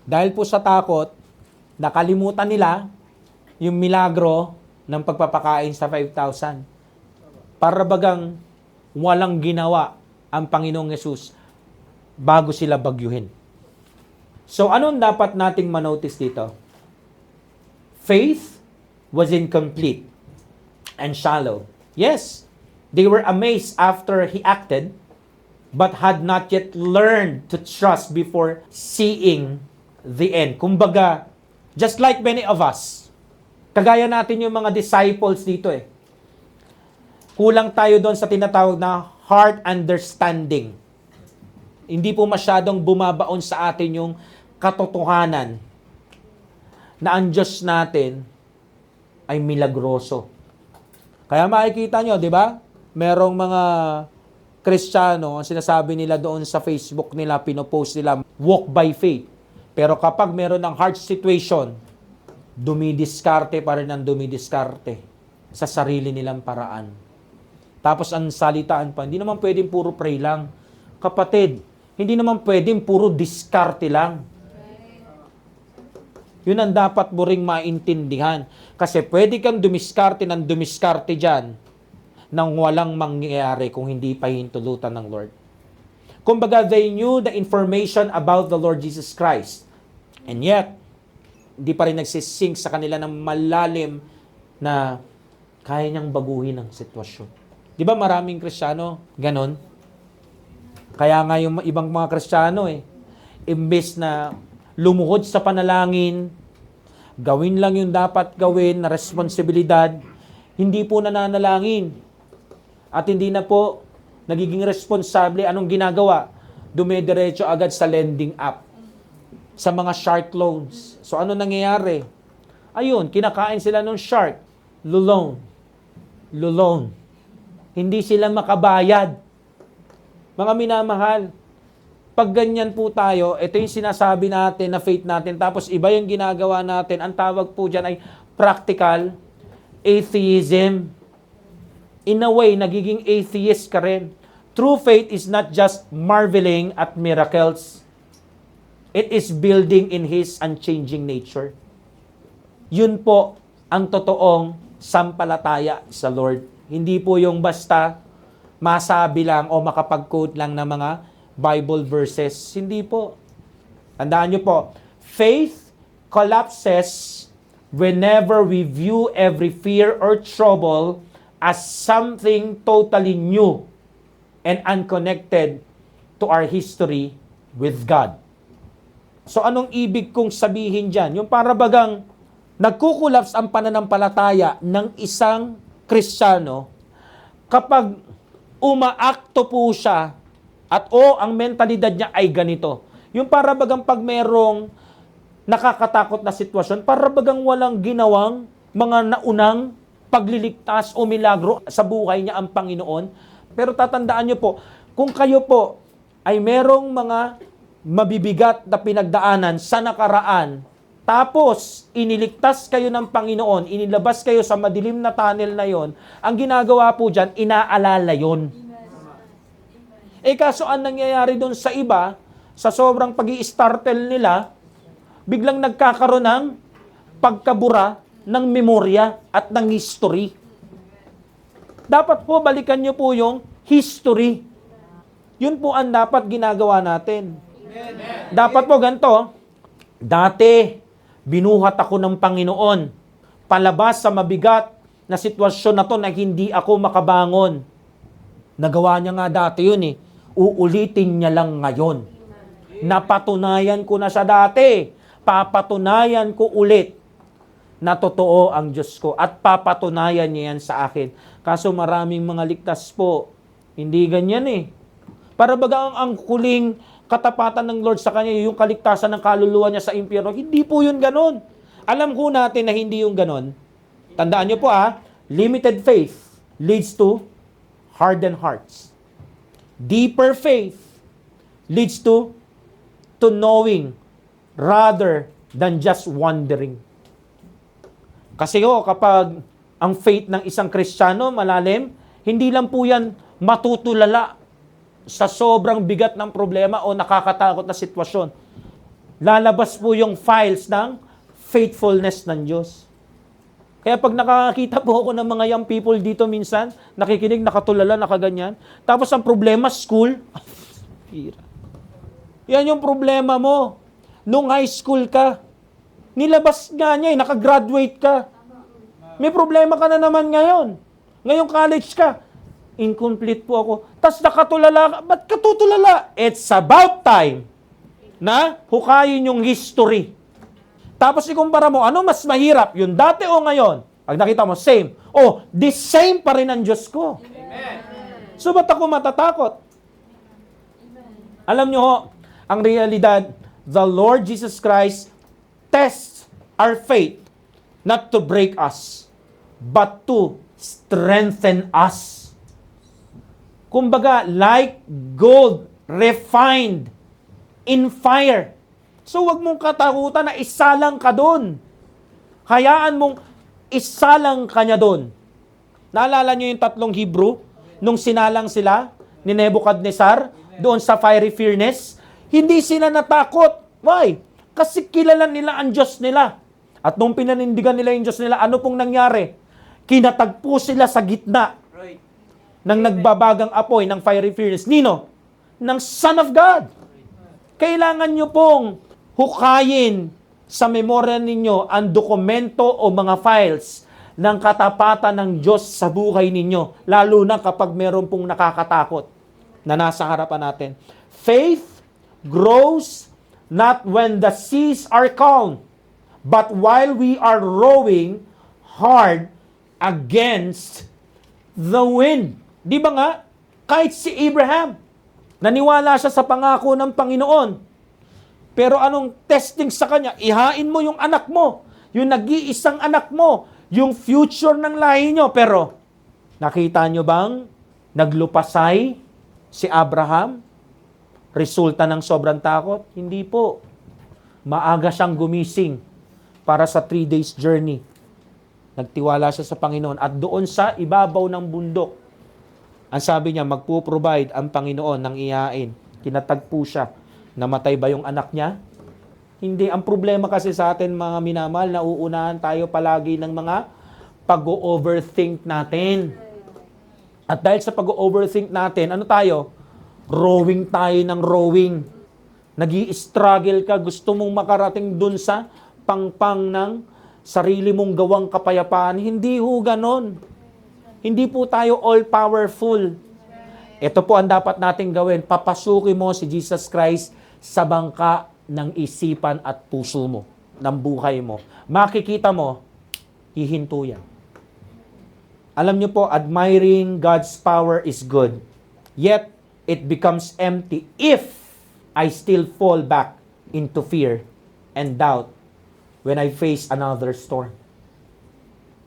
dahil po sa takot, nakalimutan nila yung milagro ng pagpapakain sa 5,000. Para bagang walang ginawa ang Panginoong Yesus bago sila bagyuhin. So anong dapat nating manotice dito? Faith was incomplete and shallow. Yes, they were amazed after he acted, but had not yet learned to trust before seeing the end. Kumbaga, just like many of us, kagaya natin yung mga disciples dito kulang tayo doon sa tinatawag na heart understanding. Hindi po masyadong bumabaon sa atin yung katotohanan na ang Diyos natin ay milagroso. Kaya makikita nyo, di ba? Merong mga Kristiyano, ang sinasabi nila doon sa Facebook nila, pinopost nila, walk by faith. Pero kapag meron ng hard situation, dumidiskarte pa rin ang dumidiskarte sa sarili nilang paraan. Tapos ang salitaan pa, hindi naman pwedeng puro pray lang. Kapatid, hindi naman pwedeng puro diskarte lang. Yun ang dapat mo ring maintindihan. Kasi pwede kang dumiskarte ng dumiskarte dyan nang walang mangyayari kung hindi pa hintulutan ng Lord. Kumbaga, they knew the information about the Lord Jesus Christ. And yet, hindi pa rin nagsisink sa kanila ng malalim na kaya niyang baguhin ang sitwasyon. Di ba maraming Kristiyano ganon? Kaya nga yung ibang mga Kristiyano imbes na lumuhod sa panalangin, gawin lang yung dapat gawin na responsibilidad, hindi po nananalangin. At hindi na po nagiging responsable. Anong ginagawa? Dumediretso agad sa lending app. Sa mga shark loans. So ano nangyayari? Ayun, kinakain sila ng shark. Lulong. Hindi sila makabayad. Mga minamahal, pag ganyan po tayo, ito yung sinasabi natin na faith natin, tapos iba yung ginagawa natin, ang tawag po dyan ay practical atheism. In a way, nagiging atheist ka rin. True faith is not just marveling at miracles. It is building in His unchanging nature. Yun po ang totoong sampalataya sa Lord. Hindi po yung basta masabi lang o makapag-quote lang ng mga Bible verses. Hindi po. Tandaan nyo po, faith collapses whenever we view every fear or trouble as something totally new and unconnected to our history with God. So anong ibig kong sabihin dyan? Yung para bagang nagkukulaps ang pananampalataya ng isang Kristiyano kapag umaakto po siya at ang mentalidad niya ay ganito. Yung para bagang pag merong nakakatakot na sitwasyon, para bagang walang ginawang mga naunang pagliligtas o milagro sa buhay niya ang Panginoon. Pero tatandaan niyo po, kung kayo po ay merong mga mabibigat na pinagdaanan sa nakaraan, tapos iniligtas kayo ng Panginoon, inilabas kayo sa madilim na tunnel na yon, ang ginagawa po dyan, inaalala yon. Kaso ang nangyayari doon sa iba, sa sobrang pag-i-startle nila, biglang nagkakaroon ng pagkabura ng memorya at ng history. Dapat po balikan nyo po yung history. Yun po ang dapat ginagawa natin. Dapat po ganito, dati, binuhat ako ng Panginoon, palabas sa mabigat na sitwasyon na to na hindi ako makabangon. Nagawa niya nga dati yun Uulitin niya lang ngayon. Napatunayan ko na sa dati. Papatunayan ko ulit na totoo ang Diyos ko. At papatunayan niya yan sa akin. Kaso maraming mga ligtas po, hindi ganyan Para baga ang kuling katapatan ng Lord sa kanya, yung kaligtasan ng kaluluwa niya sa impyerno, hindi po yun ganon. Alam ko natin na hindi yung ganon. Tandaan niyo po limited faith leads to hardened hearts. Deeper faith leads to knowing rather than just wondering. Kasi kapag ang faith ng isang Kristiyano malalim, hindi lang po yan matutulala sa sobrang bigat ng problema o nakakatakot na sitwasyon. Lalabas po yung files ng faithfulness ng Diyos. Kaya pag nakakita po ako ng mga young people dito minsan, nakikinig, nakatulala, nakaganyan, tapos ang problema, school, yan yung problema mo. Nung high school ka, nilabas nga niya, nakagraduate ka. May problema ka na naman ngayon. Ngayong college ka, incomplete po ako. Tapos nakatulala ka, ba't ka tutulala? It's about time na hukayin yung history. Tapos ikumpara mo, ano mas mahirap? Yung dati o ngayon? Pag nakita mo, same. Oh, the same pa rin ang Diyos ko. Amen. So ba't ako matatakot? Alam nyo ho, ang realidad, the Lord Jesus Christ tests our faith not to break us, but to strengthen us. Kumbaga, like gold refined in fire. So wag mong katakutan na isalang ka doon. Hayaan mong isalang ka niya doon. Naalala nyo yung tatlong Hebrew nung sinalang sila ni Nebuchadnezzar doon sa fiery furnace? Hindi sila natakot. Why? Kasi kilala nila ang Diyos nila. At nung pinanindigan nila yung Diyos nila, ano pong nangyari? Kinatagpo sila sa gitna Right. ng nagbabagang apoy ng fiery furnace. Nino? Ng Son of God. Kailangan nyo pong hukayin sa memorya ninyo ang dokumento o mga files ng katapatan ng Diyos sa buhay ninyo. Lalo na kapag meron pong nakakatakot na nasa harapan natin. Faith grows not when the seas are calm, but while we are rowing hard against the wind. Di ba nga? Kahit si Abraham, naniwala siya sa pangako ng Panginoon. Pero anong testing sa kanya? Ihain mo yung anak mo, yung nag-iisang anak mo, yung future ng lahi nyo. Pero, nakita nyo bang naglupasay si Abraham? Resulta ng sobrang takot? Hindi po. Maaga siyang gumising para sa 3 days journey. Nagtiwala siya sa Panginoon. At doon sa ibabaw ng bundok, ang sabi niya, magpo-provide ang Panginoon ng ihain. Kinatagpo siya. Namatay ba yung anak niya? Hindi. Ang problema kasi sa atin, mga minamahal, nauunahan tayo palagi ng mga pag-overthink natin. At dahil sa pag-overthink natin, ano tayo? Rowing tayo ng rowing. Nag-i-struggle ka, gusto mong makarating dun sa pangpang ng sarili mong gawang kapayapaan. Hindi ho ganon. Hindi po tayo all-powerful. Ito po ang dapat nating gawin. Papasukin mo si Jesus Christ sa bangka ng isipan at puso mo, ng buhay mo. Makikita mo, hihinto yan. Alam niyo po, admiring God's power is good. Yet, it becomes empty if I still fall back into fear and doubt when I face another storm.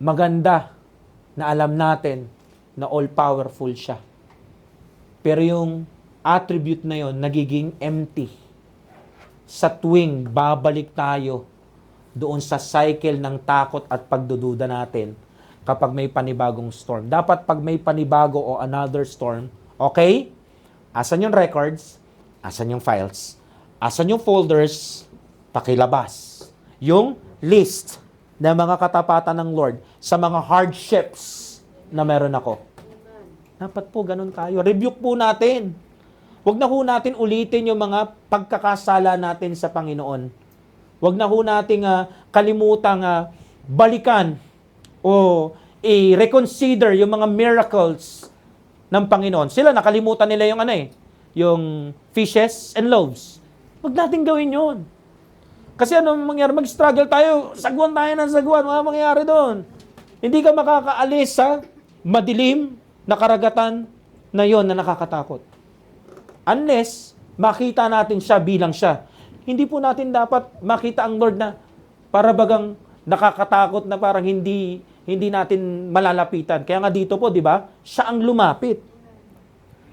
Maganda na alam natin na all-powerful siya. Pero yung attribute na yon nagiging empty sa tuwing babalik tayo doon sa cycle ng takot at pagdududa natin kapag may panibagong storm. Dapat pag may panibago o another storm, okay? Asan yung records? Asan yung files? Asan yung folders? Pakilabas. Yung list ng mga katapatan ng Lord sa mga hardships na meron ako. Dapat po ganun tayo. Rebuke po natin. Huwag na ho natin ulitin yung mga pagkakasala natin sa Panginoon. Huwag na ho natin kalimutang balikan o i-reconsider yung mga miracles ng Panginoon. Sila nakalimutan nila yung yung fishes and loaves. Huwag natin gawin yun. Kasi ano mangyari? Mag-struggle tayo, sagwan tayo ng sagwan, mga mangyayari doon. Hindi ka makakaalis sa madilim na karagatan na yon na nakakatakot. Unless makita natin siya bilang siya. Hindi po natin dapat makita ang Lord na para bagang nakakatakot na parang hindi natin malalapitan. Kaya nga dito po, di ba? Siya ang lumapit.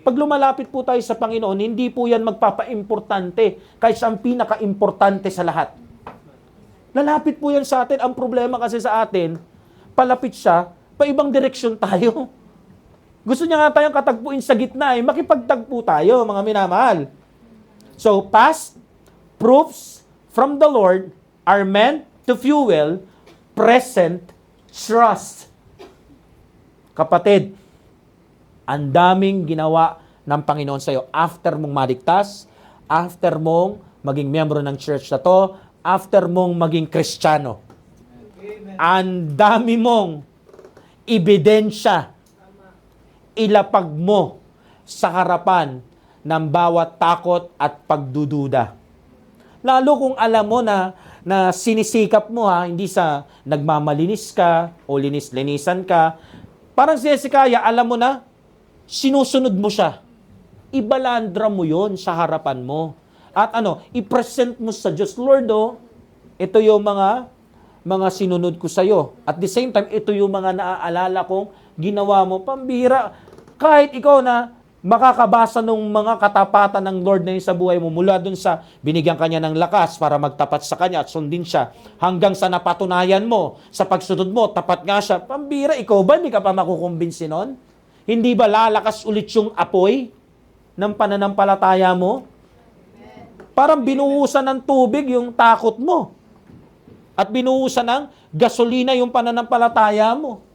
Pag lumalapit po tayo sa Panginoon, hindi po yan magpapa-importante kahit ang pinaka-importante sa lahat. Lalapit po yan sa atin. Ang problema kasi sa atin, palapit siya, pa ibang direksyon tayo. Gusto niya nga tayong katagpuin sa gitna makipagtagpo tayo, mga minamahal. So, past proofs from the Lord are meant to fuel present trust. Kapatid, ang daming ginawa ng Panginoon sa iyo after mong maligtas, after mong maging miyembro ng church na to, after mong maging Kristiyano. Ang dami mong ebidensya ilapag mo sa harapan ng bawat takot at pagdududa. Lalo kung alam mo na sinisikap mo hindi sa nagmamalinis ka o linis-linisan ka. Parang si Hezekiah, alam mo na, sinusunod mo siya. Ibalandra mo yon sa harapan mo. At i-present mo sa Diyos, Lord, ito yung mga sinunod ko sa iyo. At the same time, ito yung mga naaalala kong ginawa mo. Pambira, kahit ikaw na makakabasa ng mga katapatan ng Lord na yun sa buhay mo, mula dun sa binigyan kanya ng lakas para magtapat sa kanya at sundin siya, hanggang sa napatunayan mo, sa pagsunod mo, tapat nga siya. Pambira, ikaw ba, hindi ka pa makukumbinsi nun? Hindi ba lalakas ulit yung apoy ng pananampalataya mo? Parang binuhusan ng tubig yung takot mo. At binuhusan ng gasolina yung pananampalataya mo.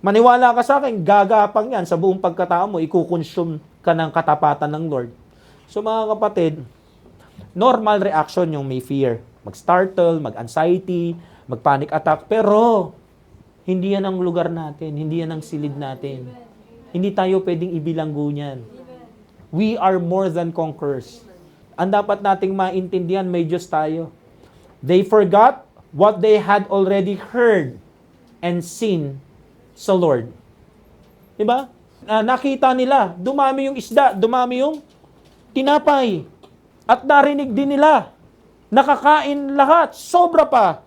Maniwala ka sa akin, gagapang yan sa buong pagkatao mo, ikukonsume ka ng katapatan ng Lord. So mga kapatid, normal reaction yung may fear. Mag-startle, mag-anxiety, mag-panic attack. Pero, hindi yan ang lugar natin. Hindi yan ang silid natin. Hindi tayo pwedeng ibilanggo niyan. We are more than conquerors. Ang dapat nating maintindihan, may Diyos tayo. They forgot what they had already heard and seen sa Lord. Diba? Nakita nila, dumami yung isda, dumami yung tinapay. At narinig din nila, nakakain lahat, sobra pa.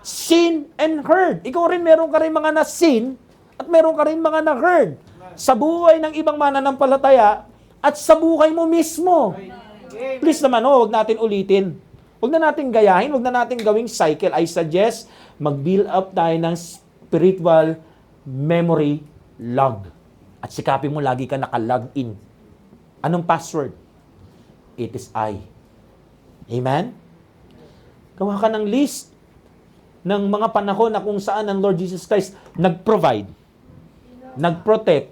Seen and heard. Ikaw rin meron ka rin mga na-seen at meron ka rin mga na-heard sa buhay ng ibang mananampalataya at sa buhay mo mismo. Please naman, huwag natin ulitin. Huwag na natin gayahin, huwag na natin gawing cycle. I suggest mag-build up tayo ng spiritual memory log. At sikapin mo lagi ka naka-log in. Anong password? It is I. Amen? Gawa ka ng list ng mga panahon na kung saan ang Lord Jesus Christ nag-provide, nag-protect.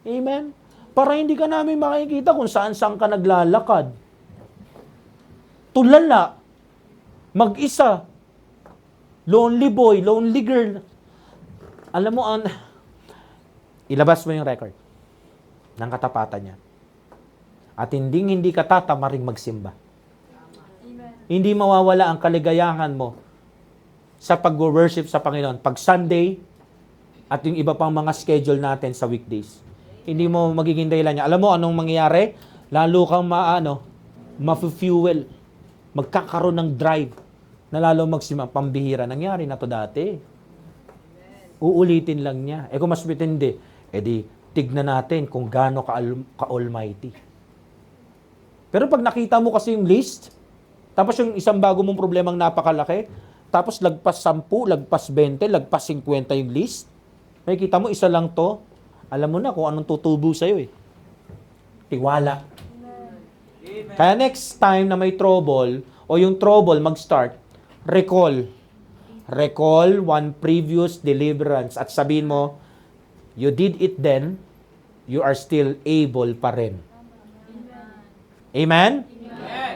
Amen? Para hindi ka namin makikita kung saan-saan ka naglalakad. Tulala, mag-isa, lonely boy, lonely girl. Alam mo, ilabas mo yung record ng katapatan niya. At hindi ka tatamaring magsimba. Hindi mawawala ang kaligayahan mo sa pag-worship sa Panginoon. Pag Sunday at yung iba pang mga schedule natin sa weekdays. Hindi mo magiging dahilan niya. Alam mo anong mangyayari? Lalo kang ma-fuel. Magkakaroon ng drive na lalo magsimba. Pambihira. Nangyari na to dati. Uulitin lang niya. Kung mas matindi, di tignan natin kung gaano ka-almighty. Pero pag nakita mo kasi yung list, tapos yung isang bago mong problemang napakalaki, tapos lagpas 10, lagpas 20, lagpas 50 yung list, may kita mo, isa lang to, alam mo na kung anong tutubo sa'yo Tiwala. Amen. Kaya next time na may trouble, o yung trouble mag-start, recall. Recall one previous deliverance at sabihin mo, you did it then, you are still able pa rin. Amen?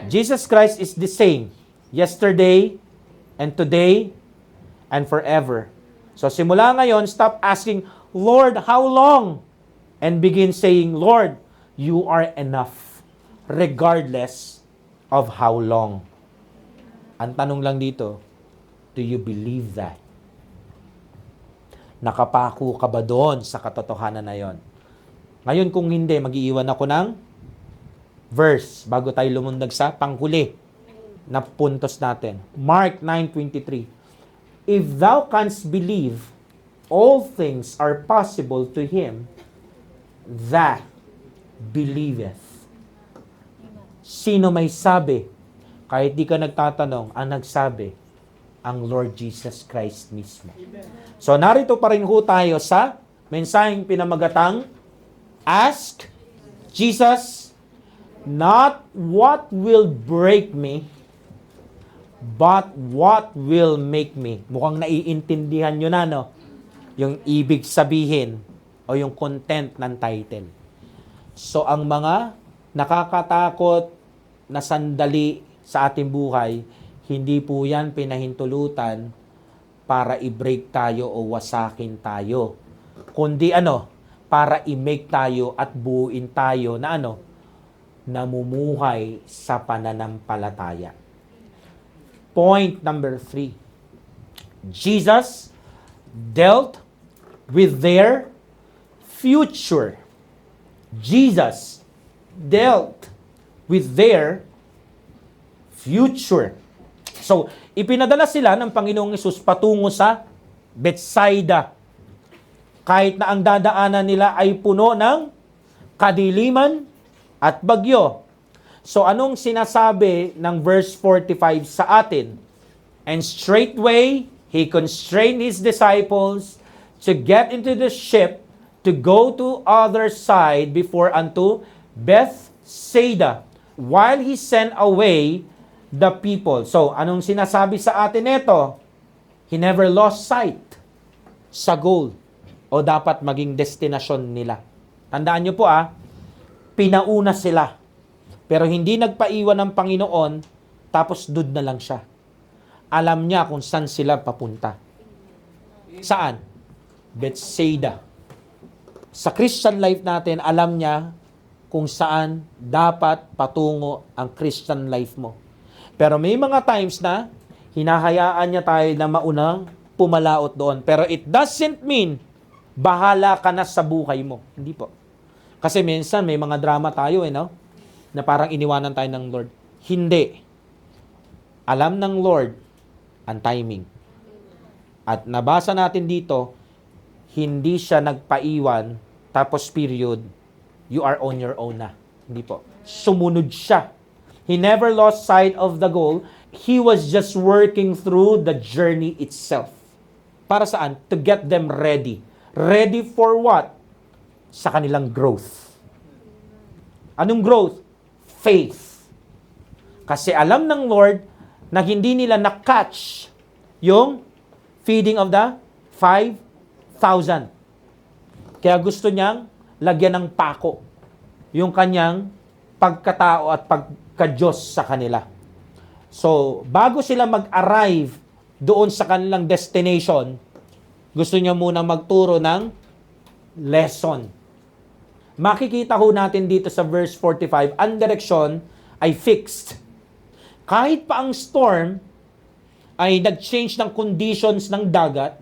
Jesus Christ is the same yesterday and today and forever. So simula ngayon, stop asking, Lord, how long? And begin saying, Lord, you are enough regardless of how long. Ang tanong lang dito, do you believe that? Nakapako ka ba doon sa katotohanan na yon? Ngayon kung hindi, mag-iiwan ako ng verse bago tayo lumundag sa panghuli na puntos natin. Mark 9:23. If thou canst believe, all things are possible to him that believeth. Sino may sabi? Kahit di ka nagtatanong, ang nagsabi, ang Lord Jesus Christ mismo. So narito pa rin ho tayo sa mensaheng pinamagatang, ask Jesus, not what will break me, but what will make me. Mukhang naiintindihan nyo na, no? Yung ibig sabihin o yung content ng title. So ang mga nakakatakot na sandali sa ating buhay, hindi po yan pinahintulutan para i-break tayo o wasakin tayo. Kundi para i-make tayo at buuin tayo na namumuhay sa pananampalataya. Point number 3. Jesus dealt with their future. Jesus dealt with their future. So, ipinadala sila ng Panginoong Hesus patungo sa Bethsaida. Kahit na ang dadaanan nila ay puno ng kadiliman at bagyo. So, anong sinasabi ng verse 45 sa atin? And straightway, he constrained his disciples to get into the ship to go to other side before unto Bethsaida, while he sent away the people. So, anong sinasabi sa atin ito? He never lost sight sa goal o dapat maging destinasyon nila. Tandaan nyo po pinauna sila. Pero hindi nagpaiwan ng Panginoon, tapos dud na lang siya. Alam niya kung saan sila papunta. Saan? Bethsaida. Sa Christian life natin, alam niya kung saan dapat patungo ang Christian life mo. Pero may mga times na hinahayaan niya tayo na maunang pumalaot doon. Pero it doesn't mean bahala ka na sa buhay mo. Hindi po. Kasi minsan may mga drama tayo na parang iniwanan tayo ng Lord. Hindi. Alam ng Lord ang timing. At nabasa natin dito, hindi siya nagpaiwan, tapos period, you are on your own na. Hindi po. Sumunod siya. He never lost sight of the goal. He was just working through the journey itself. Para saan? To get them ready. Ready for what? Sa kanilang growth. Anong growth? Faith. Kasi alam ng Lord na hindi nila na-catch yung feeding of the 5,000. Kaya gusto niyang lagyan ng pako yung kanyang pagkatao at pagka-Diyos sa kanila. So, bago sila mag-arrive doon sa kanilang destination, gusto niya muna magturo ng lesson. Makikita ho natin dito sa verse 45, ang direksyon ay fixed. Kahit pa ang storm ay nag-change ng conditions ng dagat,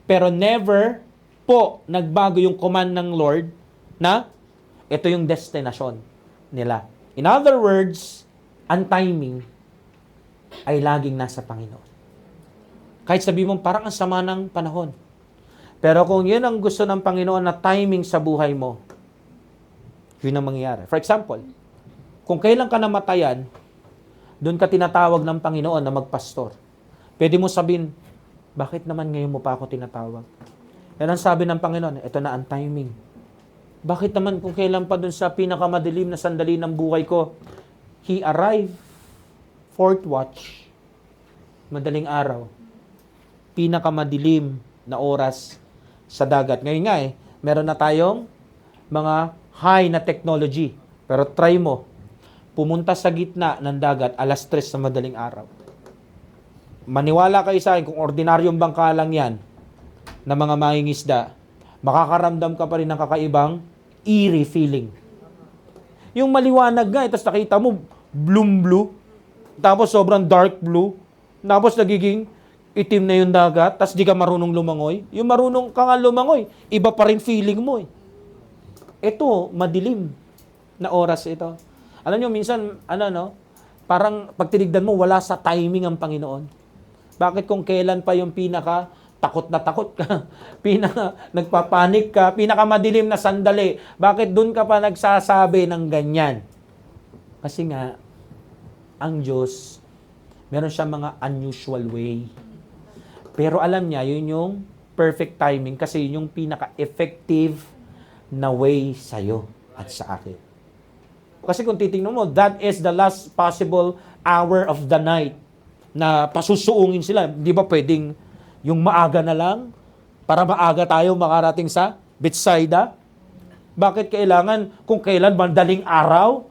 pero never po nagbago yung command ng Lord na ito yung destination nila. In other words, ang timing ay laging nasa Panginoon. Kahit sabi mo, parang ang sama ng panahon. Pero kung yun ang gusto ng Panginoon na timing sa buhay mo, yun ang mangyayari. For example, kung kailan ka namatayan, doon ka tinatawag ng Panginoon na magpastor. Pwede mo sabihin, bakit naman ngayon mo pa ako tinatawag? Yan ang sabi ng Panginoon, ito na ang timing. Bakit naman kung kailan pa doon sa pinakamadilim na sandali ng buhay ko, He arrived, fourth watch, madaling araw, pinakamadilim na oras sa dagat. Ngayon nga meron na tayong mga high na technology. Pero try mo, pumunta sa gitna ng dagat, 3:00 sa madaling araw. Maniwala kayo sa akin, kung ordinaryong bangka lang yan, na mga mangingisda, makakaramdam ka pa rin ng kakaibang eerie feeling. Yung maliwanag nga, tapos nakita mo, blue, tapos sobrang dark blue, tapos nagiging itim na yung dagat, tapos di ka marunong lumangoy. Yung marunong ka nga lumangoy, iba pa rin feeling mo Ito, madilim na oras ito. Alam nyo, minsan, parang pag tinignan mo, wala sa timing ang Panginoon. Bakit kung kailan pa yung pinaka takot ka, nagpapanik ka, pinakamadilim na sandali, bakit dun ka pa nagsasabi ng ganyan? Kasi nga, ang Diyos, meron siyang mga unusual way. Pero alam niya, yun yung perfect timing kasi yun yung pinaka-effective na way sa'yo at sa akin. Kasi kung titingnan mo, that is the last possible hour of the night na pasusuungin sila. Di ba pwedeng yung maaga na lang para maaga tayo makarating sa Bethsaida? Bakit kailangan kung kailan madaling araw?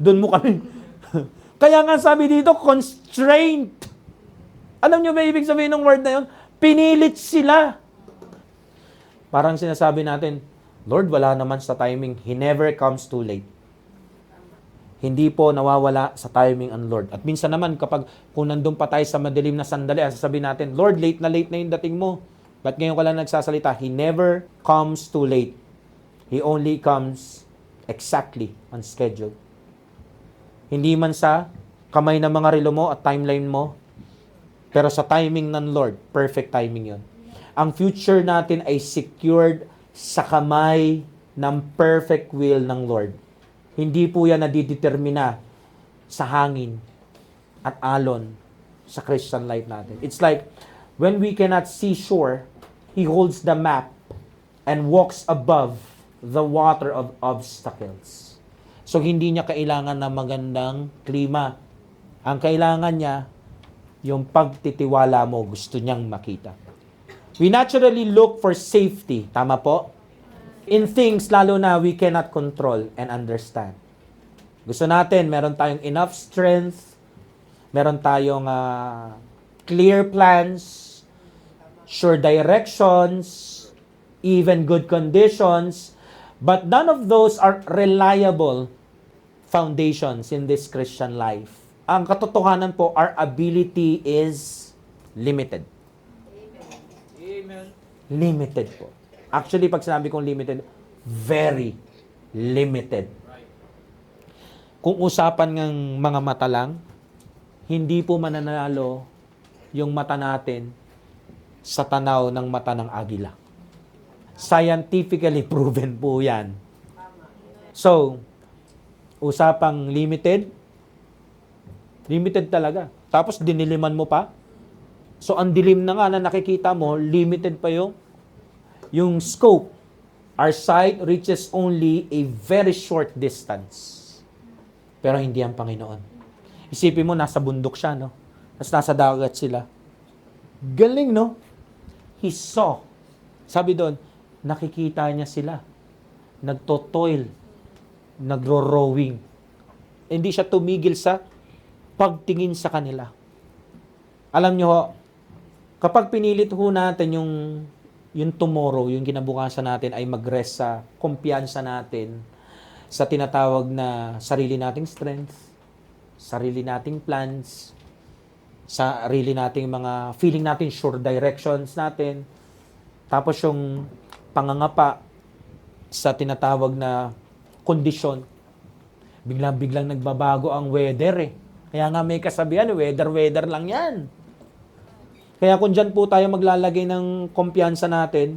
Doon mo kami. Kaya nga sabi dito, constraint. Alam nyo ba ibig sabihin ng word na yun? Pinilit sila. Parang sinasabi natin, Lord, wala naman sa timing. He never comes too late. Hindi po nawawala sa timing ang Lord. At minsan naman, kapag kung nandun pa tayo sa madilim na sandali, sasabihin natin, Lord, late na yung dating mo. Ba't ngayon ka lang nagsasalita? He never comes too late. He only comes exactly on schedule. Hindi man sa kamay ng mga relo mo at timeline mo, pero sa timing ng Lord, perfect timing yon. Ang future natin ay secured sa kamay ng perfect will ng Lord. Hindi po yan nadidetermina sa hangin at alon sa Christian life natin. It's like, when we cannot see shore, He holds the map and walks above the water of obstacles. So, hindi niya kailangan ng magandang klima. Ang kailangan niya, yung pagtitiwala mo, gusto niyang makita. We naturally look for safety. Tama po? In things, lalo na, we cannot control and understand. Gusto natin, meron tayong enough strength, meron tayong clear plans, sure directions, even good conditions, but none of those are reliable foundations in this Christian life. Ang katotohanan po, our ability is limited. Amen. Limited po. Actually, pag sinabi kong limited, very limited. Kung usapan ng mga mata lang, hindi po mananalo yung mata natin sa tanaw ng mata ng agila. Scientifically proven po yan. So, usapang limited talaga. Tapos diniliman mo pa. So, ang dilim na nga na nakikita mo, limited pa yung scope. Our sight reaches only a very short distance. Pero hindi ang Panginoon. Isipin mo, nasa bundok siya, no? Tapos nasa dagat sila. Galing, no? He saw. Sabi doon, nakikita niya sila. Nagtotoil. Nagro-rowing. Hindi siya tumigil sa pagtingin sa kanila. Alam niyo ho, kapag pinilit ho natin yung tomorrow, yung kinabukasan natin ay mag-rest sa kumpiyansa natin, sa tinatawag na sarili nating strength, sarili nating plans, sarili nating mga feeling natin, sure directions natin, tapos yung pangangapa sa tinatawag na kondisyon, biglang nagbabago ang weather eh. Kaya nga may kasabihan, weather lang yan. Kaya kung dyan po tayo maglalagay ng kumpiyansa natin,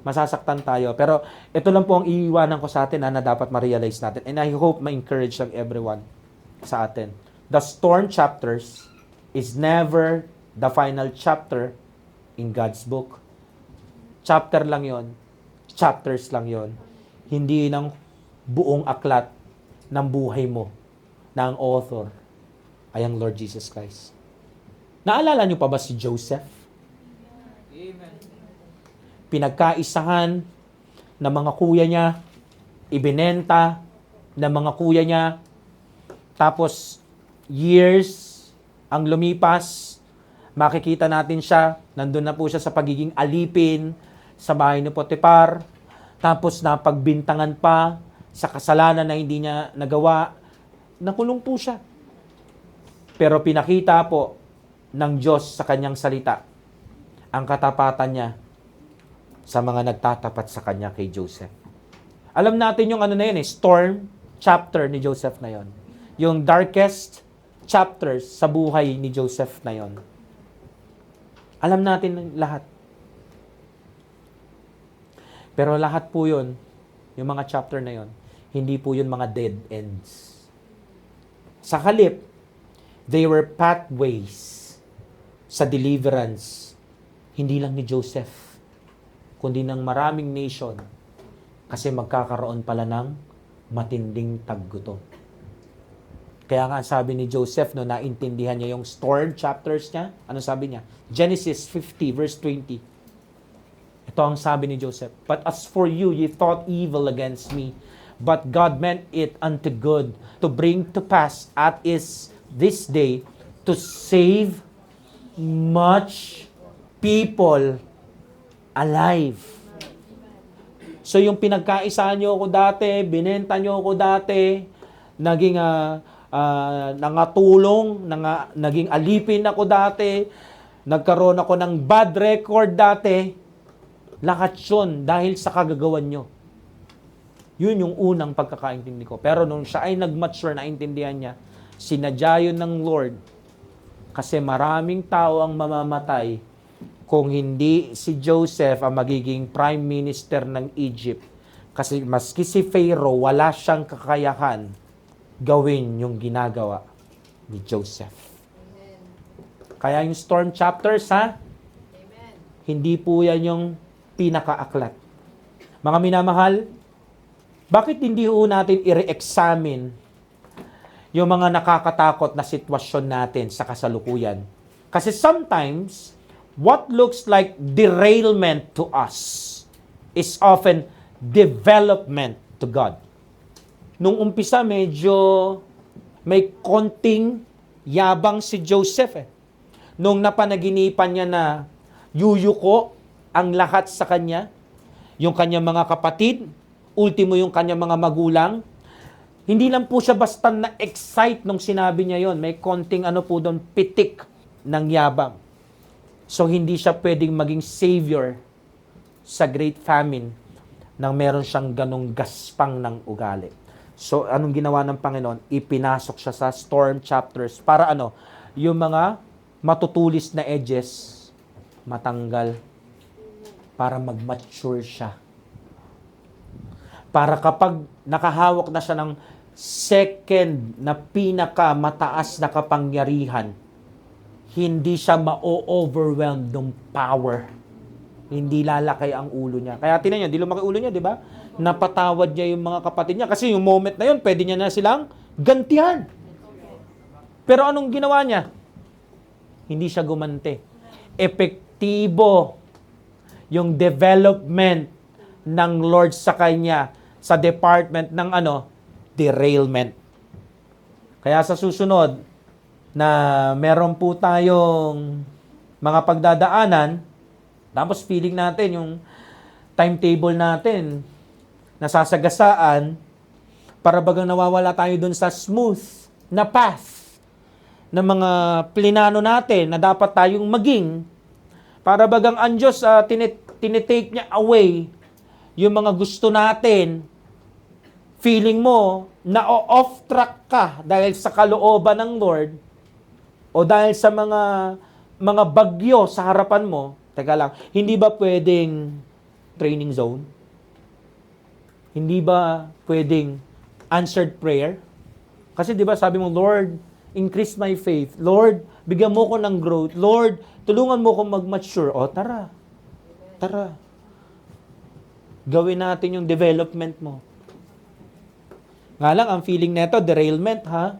masasaktan tayo. Pero ito lang po ang iiwanan ko sa atin na dapat ma-realize natin. And I hope ma-encourage ng everyone sa atin. The storm chapters is never the final chapter in God's book. Chapter lang yon, chapters lang yon. Hindi ng buong aklat ng buhay mo na ang author ay ang Lord Jesus Christ. Naalala niyo pa ba si Joseph? Amen. Pinagkaisahan ng mga kuya niya, ibinenta ng mga kuya niya, tapos years ang lumipas, makikita natin siya, nandun na po siya sa pagiging alipin sa bahay ni Potiphar, tapos napagbintangan pa sa kasalanan na hindi niya nagawa, nakulong po siya. Pero pinakita po ng Diyos sa kanyang salita ang katapatan niya sa mga nagtatapat sa kanya kay Joseph. Alam natin yung storm chapter ni Joseph na yon. Yung darkest chapters sa buhay ni Joseph na yon. Alam natin lahat. Pero lahat po yun, yung mga chapter na yun, hindi po yun mga dead ends. Sa halip, they were pathways sa deliverance, hindi lang ni Joseph, kundi ng maraming nation, kasi magkakaroon pala ng matinding taggutom. Kaya nga sabi ni Joseph, no, naintindihan niya yung storm chapters niya. Ano sabi niya? Genesis 50 verse 20. Ito ang sabi ni Joseph. But as for you, ye thought evil against me, but God meant it unto good, to bring to pass at is this day, to save much people alive. So yung pinagkaisahan niyo ako dati, binenta niyo ako dati, naging nangatulong, naging alipin ako dati, nagkaroon ako ng bad record dati, lahat yun dahil sa kagagawan nyo. Yun yung unang pagkakaintindi ko. Pero nung siya ay nag-mature, naintindihan niya, sinadya yun ng Lord kasi maraming tao ang mamamatay kung hindi si Joseph ang magiging prime minister ng Egypt. Kasi maski si Pharaoh, wala siyang kakayahan gawin yung ginagawa ni Joseph. Amen. Kaya yung storm chapters, ha? Amen. Hindi po yan yung pinakaaklat. Mga minamahal, bakit hindi ho natin i-re-examine yung mga nakakatakot na sitwasyon natin sa kasalukuyan? Kasi sometimes, what looks like derailment to us is often development to God. Nung umpisa, medyo may konting yabang si Joseph. Nung napanaginipan niya na yuyuko ang lahat sa kanya, yung kanyang mga kapatid, ultimo yung kanyang mga magulang, hindi lang po siya basta na-excite nung sinabi niya yon. May konting po doon, pitik ng yabang. So, hindi siya pwedeng maging savior sa great famine nang meron siyang ganong gaspang ng ugali. So, anong ginawa ng Panginoon? Ipinasok siya sa storm chapters para yung mga matutulis na edges, matanggal, para mag-mature siya. Para kapag nakahawak na siya ng second na pinaka-mataas na kapangyarihan, hindi siya ma-overwhelmed ng power. Hindi lalaki ang ulo niya. Kaya tinan niyo, di lumaki ulo niya, di ba? Napatawad niya yung mga kapatid niya. Kasi yung moment na yun, pwede niya na silang gantihan. Pero anong ginawa niya? Hindi siya gumante. Epektibo yung development ng Lord sa kanya sa department ng derailment. Kaya sa susunod na meron po tayong mga pagdadaanan, tapos feeling natin yung timetable natin nasasagasaan, para bagang nawawala tayo dun sa smooth na path ng mga plinano natin na dapat tayong maging, para bagang ang Diyos tinitake niya away yung mga gusto natin. Feeling mo na off track ka dahil sa kalooban ng Lord o dahil sa mga bagyo sa harapan mo. Teka lang, hindi ba pwedeng training zone? Hindi ba pwedeng answered prayer? Kasi di ba sabi mo, Lord, increase my faith. Lord, bigyan mo ko ng growth. Lord, tulungan mo ko mag-mature. O, tara. Tara. Gawin natin yung development mo. Nga lang, ang feeling neto, derailment, ha?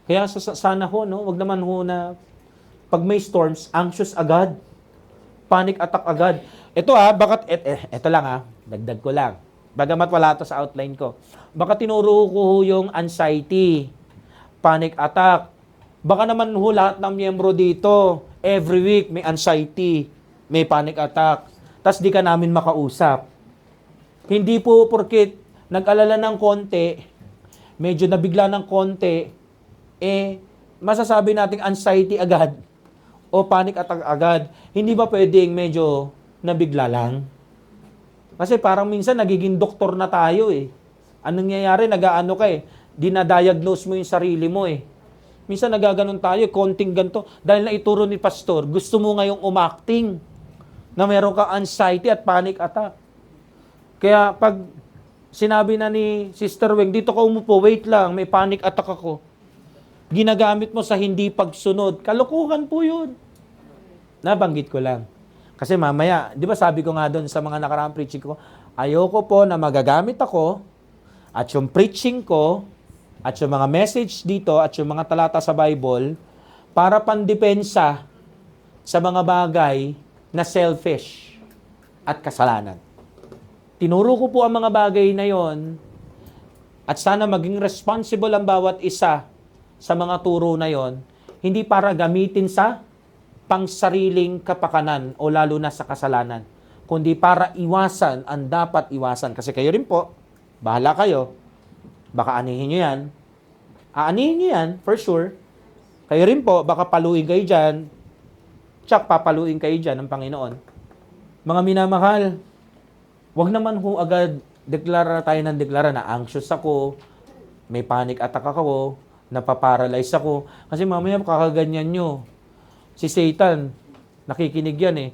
Kaya sana ho, no? Wag naman ho na pag may storms, anxious agad. Panic attack agad. Ito bakit, ito lang dagdag ko lang. Bagamat wala to sa outline ko. Baka tinuro ko yung anxiety, panic attack. Baka naman ho lahat ng miyembro dito, every week may anxiety, may panic attack. Tas di ka namin makausap. Hindi po porket nag-alala ng konti, medyo nabigla ng konti, masasabi nating anxiety agad o panic attack agad. Hindi ba pwedeng medyo nabigla lang? Kasi parang minsan nagiging doktor na tayo Anong nangyayari? Nag-aano ka dinadiagnose mo yung sarili mo Minsan nagaganon tayo, konting ganito. Dahil naituro ni pastor, gusto mo ngayong umacting na meron ka anxiety at panic attack. Kaya pag sinabi na ni Sister Weng, dito ka umupo, wait lang, may panic attack ako. Ginagamit mo sa hindi pagsunod. Kalokohan po yun. Nabanggit ko lang. Kasi mamaya, di ba sabi ko nga doon sa mga nakaraang preaching ko, ayoko po na magagamit ako at yung preaching ko at yung mga message dito at yung mga talata sa Bible para pandepensa sa mga bagay na selfish at kasalanan. Tinuro ko po ang mga bagay na yon at sana maging responsible ang bawat isa sa mga turo na yon, hindi para gamitin sa pangsariling kapakanan o lalo na sa kasalanan, kundi para iwasan ang dapat iwasan. Kasi kayo rin po, bahala kayo, baka anihin nyo yan. Aanihin nyo yan, for sure. Kayo rin po, baka paluin kayo dyan, tsak papaluin kayo dyan ng Panginoon. Mga minamahal, wag naman ho agad deklara tayo ng deklara na anxious ako, may panic attack ako, napaparalyze ako. Kasi mamaya kakaganyan nyo. Si Satan, nakikinig yan eh.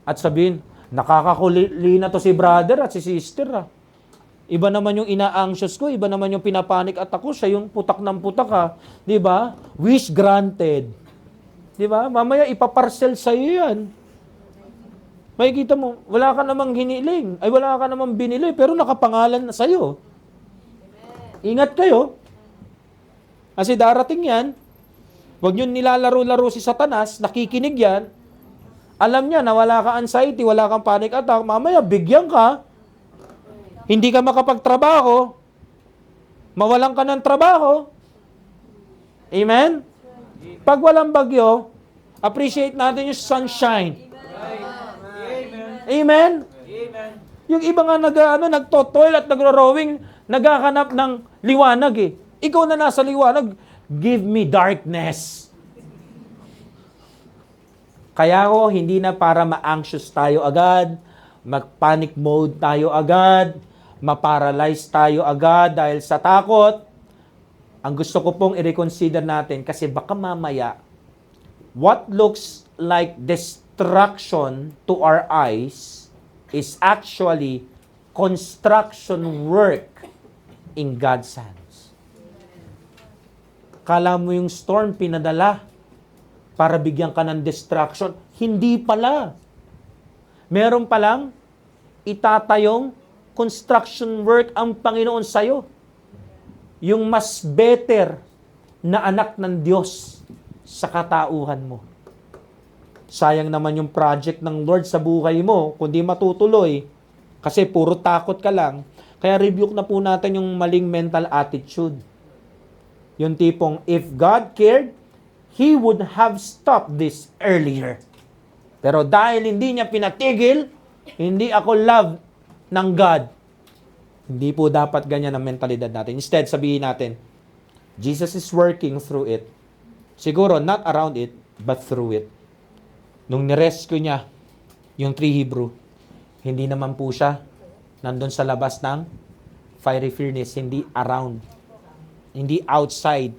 At sabihin, nakakakuli na to si brother at si sister. Iba naman yung ina-anxious ko, iba naman yung pinapanik at ako, siya yung putak ng putak ha. Di ba? Wish granted. Di ba? Mamaya ipaparcel sa'yo yan. Makikita mo, wala ka namang hiniling, ay wala ka namang binili, pero nakapangalan na sa'yo. Ingat kayo. Kasi darating yan, huwag nyo nilalaro-laro si Satanas, nakikinig yan, alam niya na wala ka anxiety, wala kang panic attack, mamaya bigyan ka, hindi ka makapagtrabaho, mawalan ka ng trabaho. Amen? Pag walang bagyo, appreciate natin yung sunshine. Amen? Amen. Yung iba nga nagtotoil at nagro-rowing, naghahanap ng liwanag eh. Ikaw na nasa liwanag, give me darkness. Kaya ko, hindi na para ma-anxious tayo agad, mag-panic mode tayo agad, ma-paralyze tayo agad dahil sa takot. Ang gusto ko pong i-reconsider natin kasi baka mamaya, what looks like destruction to our eyes is actually construction work in God's hands. Kala mo yung storm pinadala para bigyan ka ng distraction. Hindi pala. Meron palang itatayong construction work ang Panginoon sa'yo. Yung mas better na anak ng Diyos sa katauhan mo. Sayang naman yung project ng Lord sa buhay mo, kundi matutuloy. Kasi puro takot ka lang. Kaya rebuke na po natin yung maling mental attitude. Yung tipong, if God cared, He would have stopped this earlier. Pero dahil hindi niya pinatigil, hindi ako love ng God. Hindi po dapat ganyan ang mentalidad natin. Instead, sabihin natin, Jesus is working through it. Siguro, not around it, but through it. Nung nirescue niya, yung 3 Hebrew, hindi naman po siya nandun sa labas ng fiery furnace, hindi around. Hindi outside.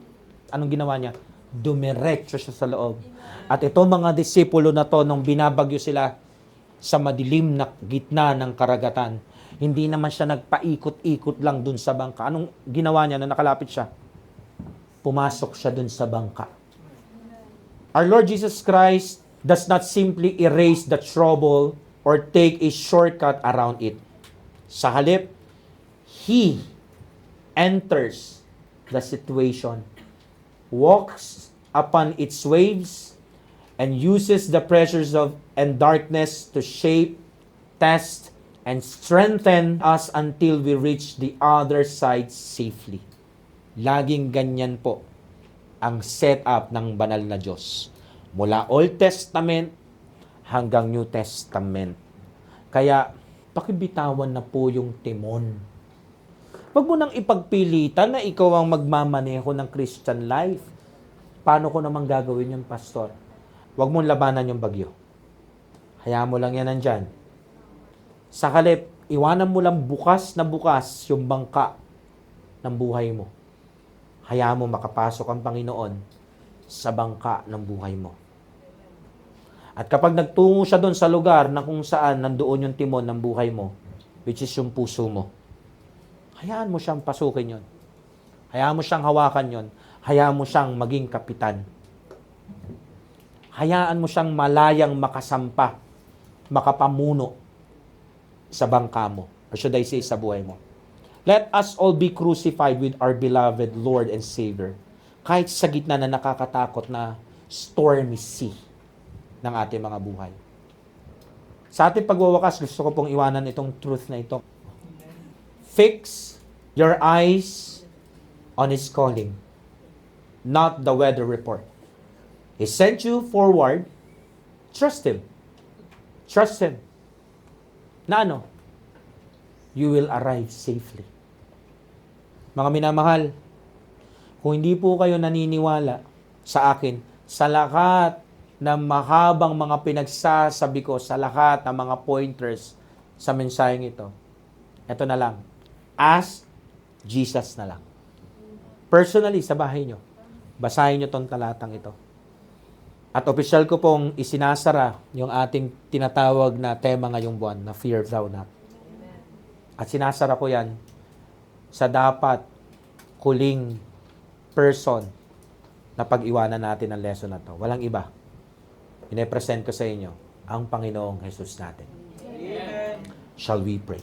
Anong ginawa niya? Dumiretso siya sa loob. At ito mga disipulo na to, nung binabagyo sila sa madilim na gitna ng karagatan, hindi naman siya nagpaikot-ikot lang dun sa bangka. Anong ginawa niya na nakalapit siya? Pumasok siya dun sa bangka. Our Lord Jesus Christ does not simply erase the trouble or take a shortcut around it. Sa halip, He enters the situation, walks upon its waves, and uses the pressures and darkness to shape, test, and strengthen us until we reach the other side safely. Laging ganyan po ang setup ng banal na Diyos. Mula Old Testament hanggang New Testament. Kaya, pakibitawan na po yung timon. Huwag mo nang ipagpilitan na ikaw ang magmamaneho ng Christian life. Paano ko naman gagawin yung pastor? Huwag mong labanan yung bagyo. Hayaan mo lang yan nandyan. Sa halip, iwanan mo lang bukas na bukas yung bangka ng buhay mo. Hayaan mo makapasok ang Panginoon sa bangka ng buhay mo. At kapag nagtungo siya doon sa lugar na kung saan nandoon yung timon ng buhay mo, which is yung puso mo. Hayaan mo siyang pasukin yon. Hayaan mo siyang hawakan yon. Hayaan mo siyang maging kapitan. Hayaan mo siyang malayang makasampa, makapamuno sa bangka mo. Or should I say, sa buhay mo. Let us all be crucified with our beloved Lord and Savior. Kahit sa gitna na nakakatakot na stormy sea ng ating mga buhay. Sa ating pagwawakas, gusto ko pong iwanan itong truth na ito. Fix your eyes on His calling, not the weather report. He sent you forward. Trust Him. Trust Him. Na ano? You will arrive safely. Mga minamahal, kung hindi po kayo naniniwala sa akin, sa lahat ng mahabang mga pinagsasabi ko, sa lahat ng mga pointers sa mensaheng ito na lang. Ask Jesus na lang. Personally, sa bahay nyo, basahin nyo tong talatang ito. At opisyal ko pong isinasara yung ating tinatawag na tema ngayong buwan, na Fear Thou Not. At sinasara ko yan sa dapat huling person na pag-iwanan natin ang lesson na to. Walang iba. Ine-present ko sa inyo ang Panginoong Jesus natin. Amen. Shall we pray?